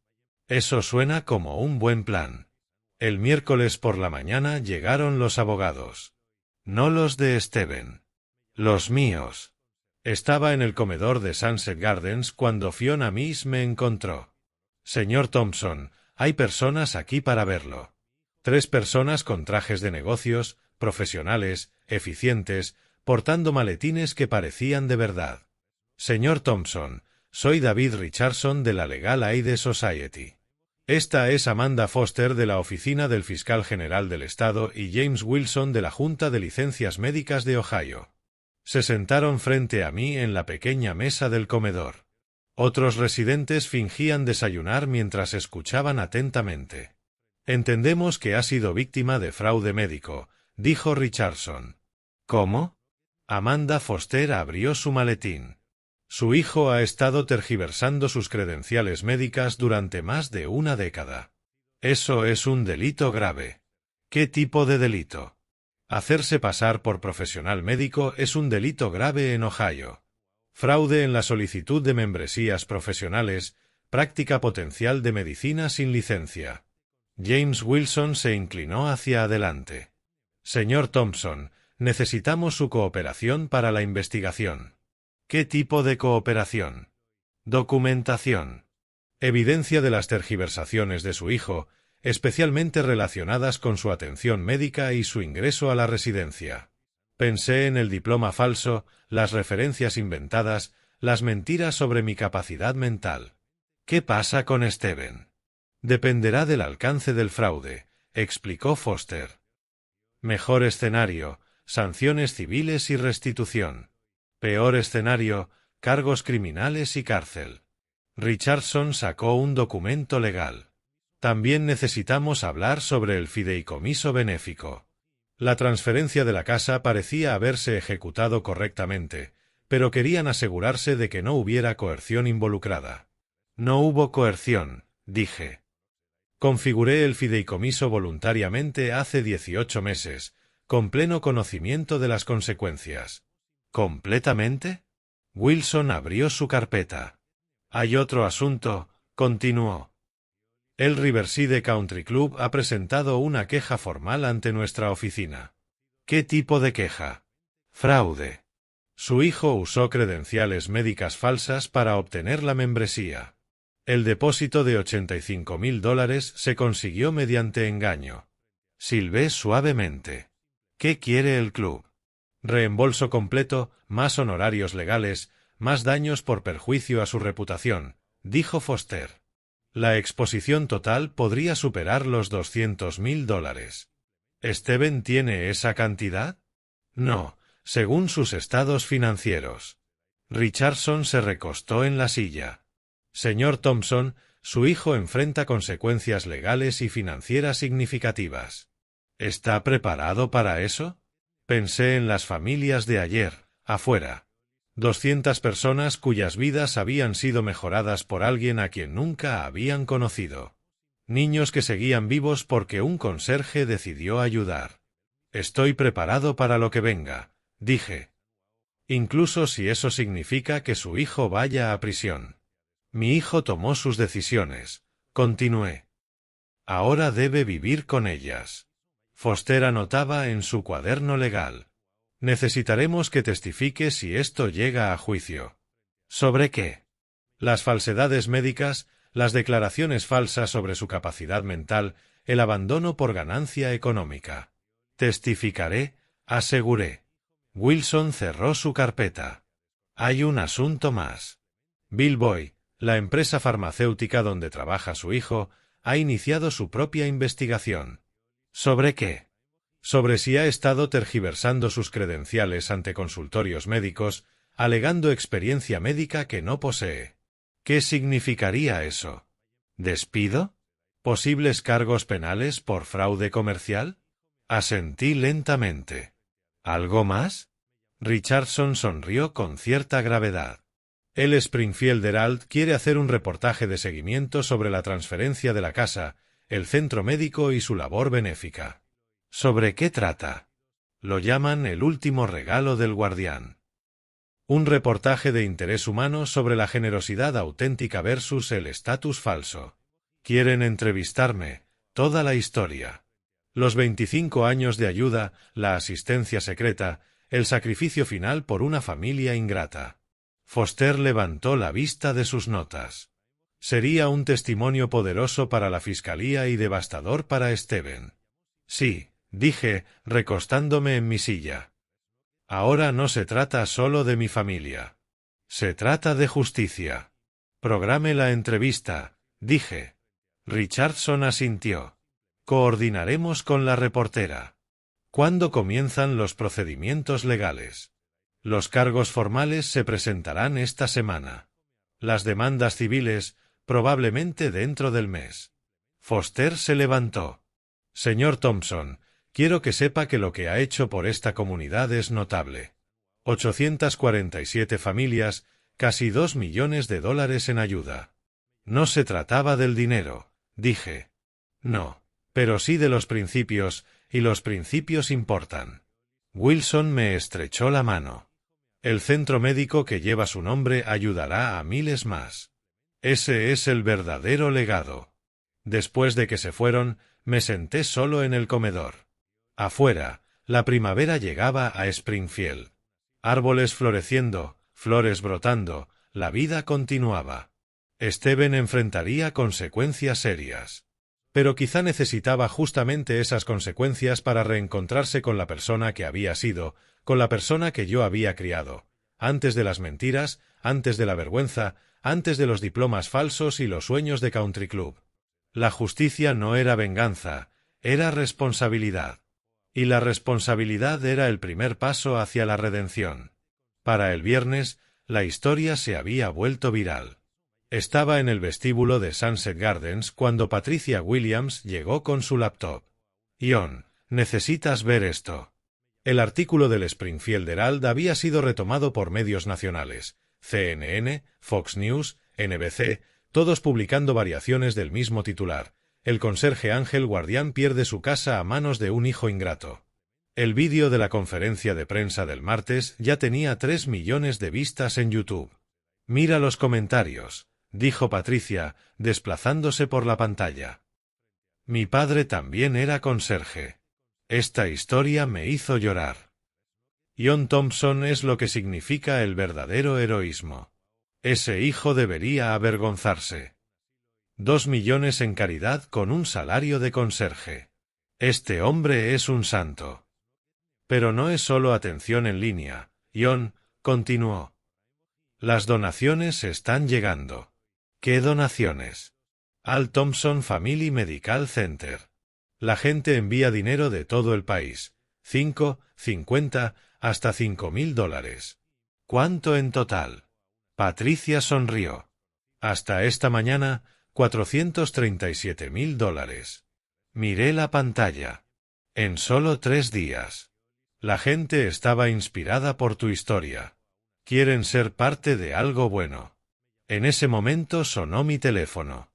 Eso suena como un buen plan. El miércoles por la mañana llegaron los abogados. No los de Steven. Los míos. Estaba en el comedor de Sunset Gardens cuando Fiona Miss me encontró. Señor Thompson, hay personas aquí para verlo. 3 personas con trajes de negocios, profesionales, eficientes, portando maletines que parecían de verdad. Señor Thompson, soy David Richardson de la Legal Aid Society. Esta es Amanda Foster de la Oficina del Fiscal General del Estado y James Wilson de la Junta de Licencias Médicas de Ohio. Se sentaron frente a mí en la pequeña mesa del comedor. Otros residentes fingían desayunar mientras escuchaban atentamente. Entendemos que ha sido víctima de fraude médico, dijo Richardson. ¿Cómo? Amanda Foster abrió su maletín. Su hijo ha estado tergiversando sus credenciales médicas durante más de una década. Eso es un delito grave. ¿Qué tipo de delito? Hacerse pasar por profesional médico es un delito grave en Ohio. Fraude en la solicitud de membresías profesionales, práctica potencial de medicina sin licencia. James Wilson se inclinó hacia adelante. Señor Thompson, necesitamos su cooperación para la investigación. ¿Qué tipo de cooperación? Documentación. Evidencia de las tergiversaciones de su hijo, especialmente relacionadas con su atención médica y su ingreso a la residencia. Pensé en el diploma falso, las referencias inventadas, las mentiras sobre mi capacidad mental. ¿Qué pasa con Steven? Dependerá del alcance del fraude, explicó Foster. Mejor escenario, sanciones civiles y restitución. Peor escenario, cargos criminales y cárcel. Richardson sacó un documento legal. También necesitamos hablar sobre el fideicomiso benéfico. La transferencia de la casa parecía haberse ejecutado correctamente, pero querían asegurarse de que no hubiera coerción involucrada. No hubo coerción, dije. Configuré el fideicomiso voluntariamente hace 18 meses, con pleno conocimiento de las consecuencias. ¿Completamente? Wilson abrió su carpeta. Hay otro asunto, continuó. El Riverside Country Club ha presentado una queja formal ante nuestra oficina. ¿Qué tipo de queja? Fraude. Su hijo usó credenciales médicas falsas para obtener la membresía. El depósito de $85,000 se consiguió mediante engaño. Silbé suavemente. ¿Qué quiere el club? Reembolso completo, más honorarios legales, más daños por perjuicio a su reputación, dijo Foster. La exposición total podría superar los $200,000. ¿Steven tiene esa cantidad? No, según sus estados financieros. Richardson se recostó en la silla. Señor Thompson, su hijo enfrenta consecuencias legales y financieras significativas. ¿Está preparado para eso? Pensé en las familias de ayer, afuera. 200 personas cuyas vidas habían sido mejoradas por alguien a quien nunca habían conocido. Niños que seguían vivos porque un conserje decidió ayudar. Estoy preparado para lo que venga, dije. Incluso si eso significa que su hijo vaya a prisión. Mi hijo tomó sus decisiones, continué. Ahora debe vivir con ellas. Foster anotaba en su cuaderno legal. Necesitaremos que testifique si esto llega a juicio. ¿Sobre qué? Las falsedades médicas, las declaraciones falsas sobre su capacidad mental, el abandono por ganancia económica. Testificaré, aseguré. Wilson cerró su carpeta. Hay un asunto más. Billboy, la empresa farmacéutica donde trabaja su hijo, ha iniciado su propia investigación. ¿Sobre qué? Sobre si ha estado tergiversando sus credenciales ante consultorios médicos, alegando experiencia médica que no posee. ¿Qué significaría eso? ¿Despido? ¿Posibles cargos penales por fraude comercial? Asentí lentamente. ¿Algo más? Richardson sonrió con cierta gravedad. El Springfield Herald quiere hacer un reportaje de seguimiento sobre la transferencia de la casa, el centro médico y su labor benéfica. ¿Sobre qué trata? Lo llaman el último regalo del guardián. Un reportaje de interés humano sobre la generosidad auténtica versus el estatus falso. Quieren entrevistarme, toda la historia. Los 25 años de ayuda, la asistencia secreta, el sacrificio final por una familia ingrata. Foster levantó la vista de sus notas. Sería un testimonio poderoso para la fiscalía y devastador para Steven. Sí, dije, recostándome en mi silla. Ahora no se trata solo de mi familia. Se trata de justicia. Programe la entrevista, dije. Richardson asintió. Coordinaremos con la reportera. ¿Cuándo comienzan los procedimientos legales? Los cargos formales se presentarán esta semana. Las demandas civiles, probablemente dentro del mes. Foster se levantó. Señor Thompson, quiero que sepa que lo que ha hecho por esta comunidad es notable. 847 familias, casi $2 millones en ayuda. No se trataba del dinero, dije. No, pero sí de los principios, y los principios importan. Wilson me estrechó la mano. El centro médico que lleva su nombre ayudará a miles más. Ese es el verdadero legado. Después de que se fueron, me senté solo en el comedor. Afuera, la primavera llegaba a Springfield. Árboles floreciendo, flores brotando, la vida continuaba. Steven enfrentaría consecuencias serias. Pero quizá necesitaba justamente esas consecuencias para reencontrarse con la persona que había sido, con la persona que yo había criado, antes de las mentiras, antes de la vergüenza, antes de los diplomas falsos y los sueños de country club. La justicia no era venganza, era responsabilidad. Y la responsabilidad era el primer paso hacia la redención. Para el viernes, la historia se había vuelto viral. Estaba en el vestíbulo de Sunset Gardens cuando Patricia Williams llegó con su laptop. Ion, necesitas ver esto. El artículo del Springfield Herald había sido retomado por medios nacionales, CNN, Fox News, NBC, todos publicando variaciones del mismo titular. El conserje Ángel Guardián pierde su casa a manos de un hijo ingrato. El vídeo de la conferencia de prensa del martes ya tenía 3 millones de vistas en YouTube. Mira los comentarios, dijo Patricia, desplazándose por la pantalla. Mi padre también era conserje. Esta historia me hizo llorar. Ion Thompson es lo que significa el verdadero heroísmo. Ese hijo debería avergonzarse. 2 millones en caridad con un salario de conserje. Este hombre es un santo. Pero no es solo atención en línea, Ion, continuó. Las donaciones están llegando. ¿Qué donaciones? Al Thompson Family Medical Center. La gente envía dinero de todo el país. 5, 50, hasta $5,000. ¿Cuánto en total? Patricia sonrió. Hasta esta mañana, $437,000. Miré la pantalla. En solo 3 días. La gente estaba inspirada por tu historia. Quieren ser parte de algo bueno. En ese momento sonó mi teléfono.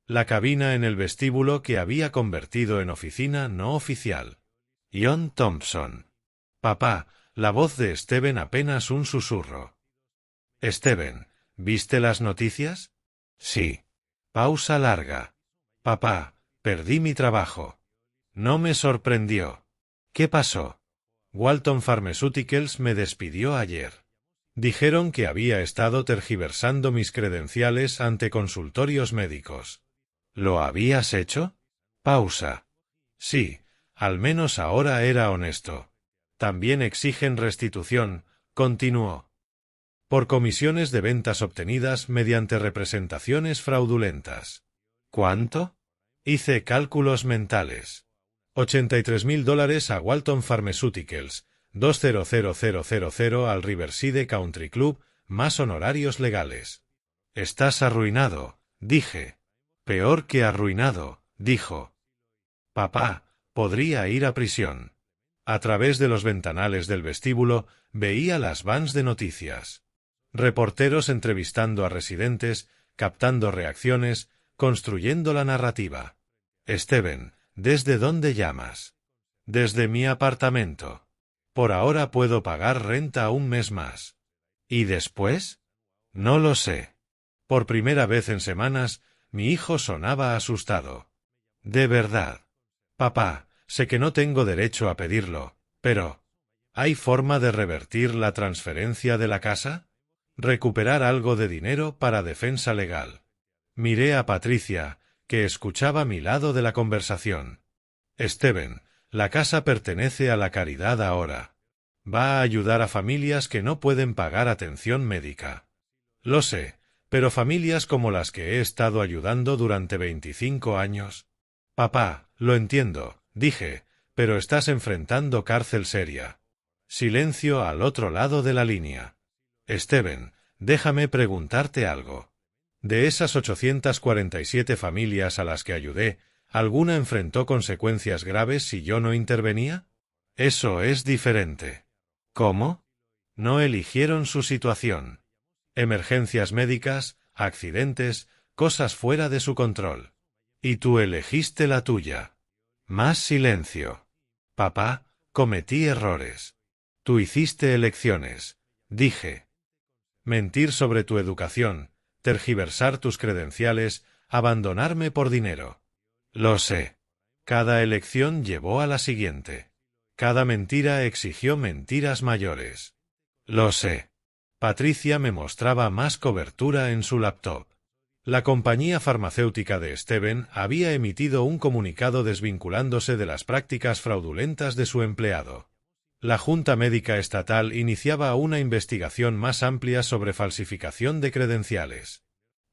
La cabina en el vestíbulo que había convertido en oficina no oficial. Ion Thompson. Papá, la voz de Steven apenas un susurro. Steven, ¿viste las noticias? Sí. Pausa larga. Papá, perdí mi trabajo. No me sorprendió. ¿Qué pasó? Walton Pharmaceuticals me despidió ayer. Dijeron que había estado tergiversando mis credenciales ante consultorios médicos. ¿Lo habías hecho? Pausa. Sí, al menos ahora era honesto. También exigen restitución, continuó. Por comisiones de ventas obtenidas mediante representaciones fraudulentas. ¿Cuánto? Hice cálculos mentales. $83,000 a Walton Pharmaceuticals, 200,000 al Riverside Country Club, más honorarios legales. Estás arruinado, dije. Peor que arruinado, dijo. Papá, podría ir a prisión. A través de los ventanales del vestíbulo veía las vans de noticias. Reporteros entrevistando a residentes, captando reacciones, construyendo la narrativa. Steven, ¿desde dónde llamas? Desde mi apartamento. Por ahora puedo pagar renta un mes más. ¿Y después? No lo sé. Por primera vez en semanas, mi hijo sonaba asustado. De verdad. Papá, sé que no tengo derecho a pedirlo, pero ¿hay forma de revertir la transferencia de la casa? Recuperar algo de dinero para defensa legal. Miré a Patricia, que escuchaba mi lado de la conversación. Steven, la casa pertenece a la caridad ahora. Va a ayudar a familias que no pueden pagar atención médica. Lo sé, pero familias como las que he estado ayudando durante 25 años. Papá, lo entiendo, dije, pero estás enfrentando cárcel seria. Silencio al otro lado de la línea. Steven, déjame preguntarte algo. De esas 847 familias a las que ayudé, ¿alguna enfrentó consecuencias graves si yo no intervenía? Eso es diferente. ¿Cómo? No eligieron su situación. Emergencias médicas, accidentes, cosas fuera de su control. Y tú elegiste la tuya. Más silencio. Papá, cometí errores. Tú hiciste elecciones. Dije. Mentir sobre tu educación, tergiversar tus credenciales, abandonarme por dinero. Lo sé. Cada elección llevó a la siguiente. Cada mentira exigió mentiras mayores. Lo sé. Patricia me mostraba más cobertura en su laptop. La compañía farmacéutica de Steven había emitido un comunicado desvinculándose de las prácticas fraudulentas de su empleado. La Junta Médica Estatal iniciaba una investigación más amplia sobre falsificación de credenciales.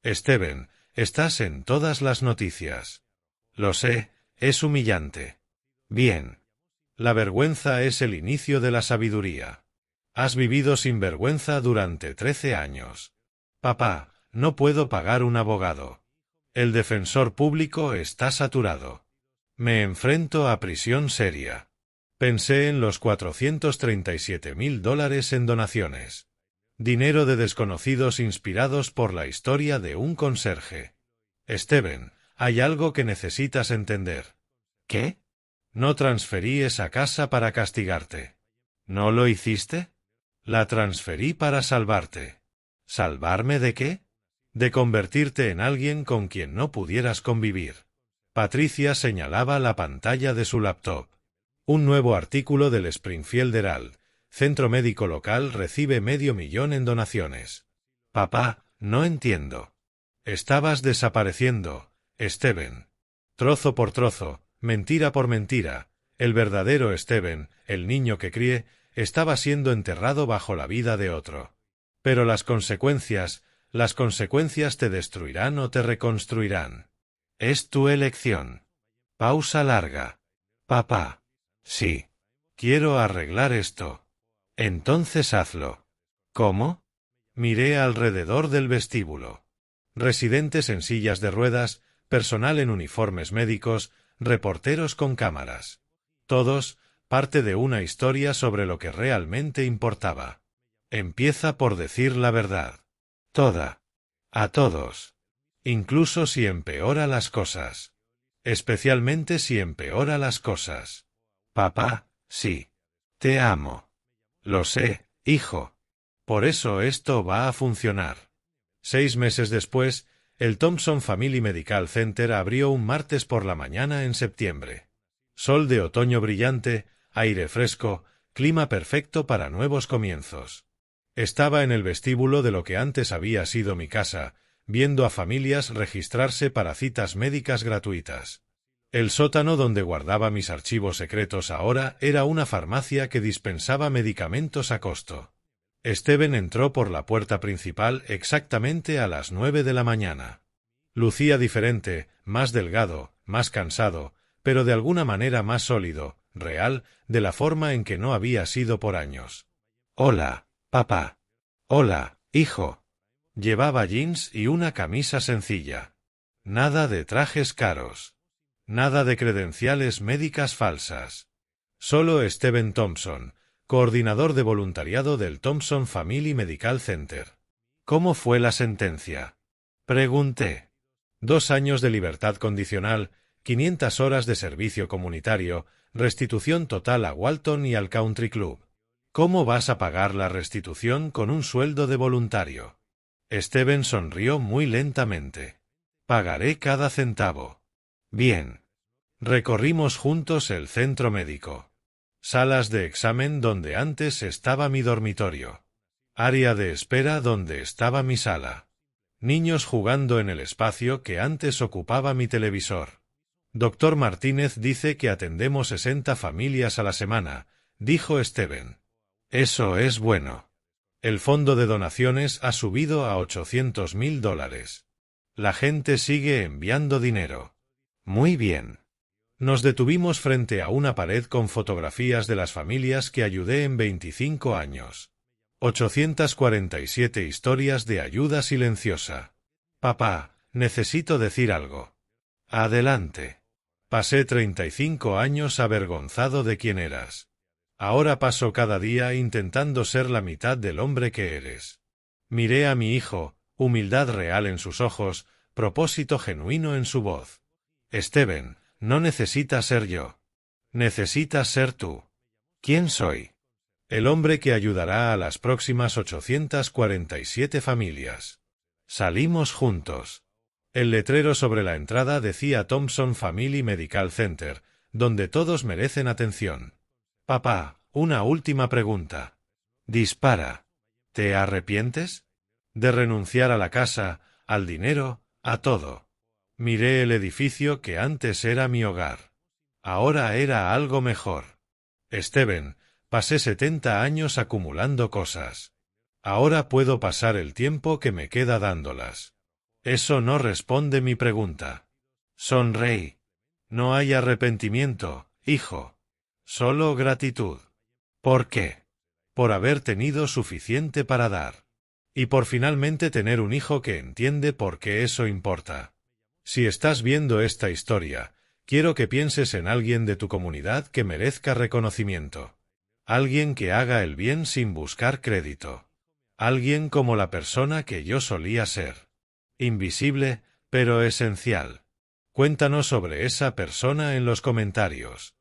Steven, estás en todas las noticias. Lo sé, es humillante. Bien. La vergüenza es el inicio de la sabiduría. Has vivido sin vergüenza durante 13 años. Papá, no puedo pagar un abogado. El defensor público está saturado. Me enfrento a prisión seria. Pensé en los $437.000 en donaciones. Dinero de desconocidos inspirados por la historia de un conserje. Steven, hay algo que necesitas entender. ¿Qué? No transferí esa casa para castigarte. ¿No lo hiciste? La transferí para salvarte. ¿Salvarme de qué? De convertirte en alguien con quien no pudieras convivir. Patricia señalaba la pantalla de su laptop. Un nuevo artículo del Springfield Herald. Centro médico local recibe $500,000 en donaciones. Papá, no entiendo. Estabas desapareciendo, Steven. Trozo por trozo, mentira por mentira. El verdadero Steven, el niño que crié, estaba siendo enterrado bajo la vida de otro. Pero las consecuencias te destruirán o te reconstruirán. Es tu elección. Pausa larga. Papá. Sí. Quiero arreglar esto. Entonces hazlo. ¿Cómo? Miré alrededor del vestíbulo. Residentes en sillas de ruedas, personal en uniformes médicos, reporteros con cámaras. Todos, parte de una historia sobre lo que realmente importaba. Empieza por decir la verdad. Toda. A todos. Incluso si empeora las cosas. Especialmente si empeora las cosas. Papá, sí. Te amo. Lo sé, hijo. Por eso esto va a funcionar. 6 meses después, el Thompson Family Medical Center abrió un martes por la mañana en septiembre. Sol de otoño brillante, aire fresco, clima perfecto para nuevos comienzos. Estaba en el vestíbulo de lo que antes había sido mi casa, viendo a familias registrarse para citas médicas gratuitas. El sótano donde guardaba mis archivos secretos ahora era una farmacia que dispensaba medicamentos a costo. Steven entró por la puerta principal exactamente a las 9 de la mañana. Lucía diferente, más delgado, más cansado, pero de alguna manera más sólido, real, de la forma en que no había sido por años. Hola, papá. Hola, hijo. Llevaba jeans y una camisa sencilla. Nada de trajes caros. Nada de credenciales médicas falsas. Solo Steven Thompson, coordinador de voluntariado del Thompson Family Medical Center. ¿Cómo fue la sentencia? Pregunté. 2 años de libertad condicional, 500 horas de servicio comunitario, restitución total a Walton y al Country Club. ¿Cómo vas a pagar la restitución con un sueldo de voluntario? Steven sonrió muy lentamente. Pagaré cada centavo. Bien. Recorrimos juntos el centro médico. Salas de examen donde antes estaba mi dormitorio. Área de espera donde estaba mi sala. Niños jugando en el espacio que antes ocupaba mi televisor. Dr. Martínez dice que atendemos 60 familias a la semana, dijo Steven. Eso es bueno. El fondo de donaciones ha subido a $800,000. La gente sigue enviando dinero. Muy bien. Nos detuvimos frente a una pared con fotografías de las familias que ayudé en 25 años. 847 historias de ayuda silenciosa. Papá, necesito decir algo. Adelante. Pasé 35 años avergonzado de quién eras. Ahora paso cada día intentando ser la mitad del hombre que eres. Miré a mi hijo, humildad real en sus ojos, propósito genuino en su voz. Steven, no necesitas ser yo. Necesitas ser tú. ¿Quién soy? El hombre que ayudará a las próximas 847 familias. Salimos juntos. El letrero sobre la entrada decía Thompson Family Medical Center, donde todos merecen atención. Papá, una última pregunta. Dispara. ¿Te arrepientes? De renunciar a la casa, al dinero, a todo. Miré el edificio que antes era mi hogar. Ahora era algo mejor. Steven, pasé 70 años acumulando cosas. Ahora puedo pasar el tiempo que me queda dándolas. Eso no responde mi pregunta. Sonreí. No hay arrepentimiento, hijo. Solo gratitud. ¿Por qué? Por haber tenido suficiente para dar. Y por finalmente tener un hijo que entiende por qué eso importa. Si estás viendo esta historia, quiero que pienses en alguien de tu comunidad que merezca reconocimiento. Alguien que haga el bien sin buscar crédito. Alguien como la persona que yo solía ser. Invisible, pero esencial. Cuéntanos sobre esa persona en los comentarios.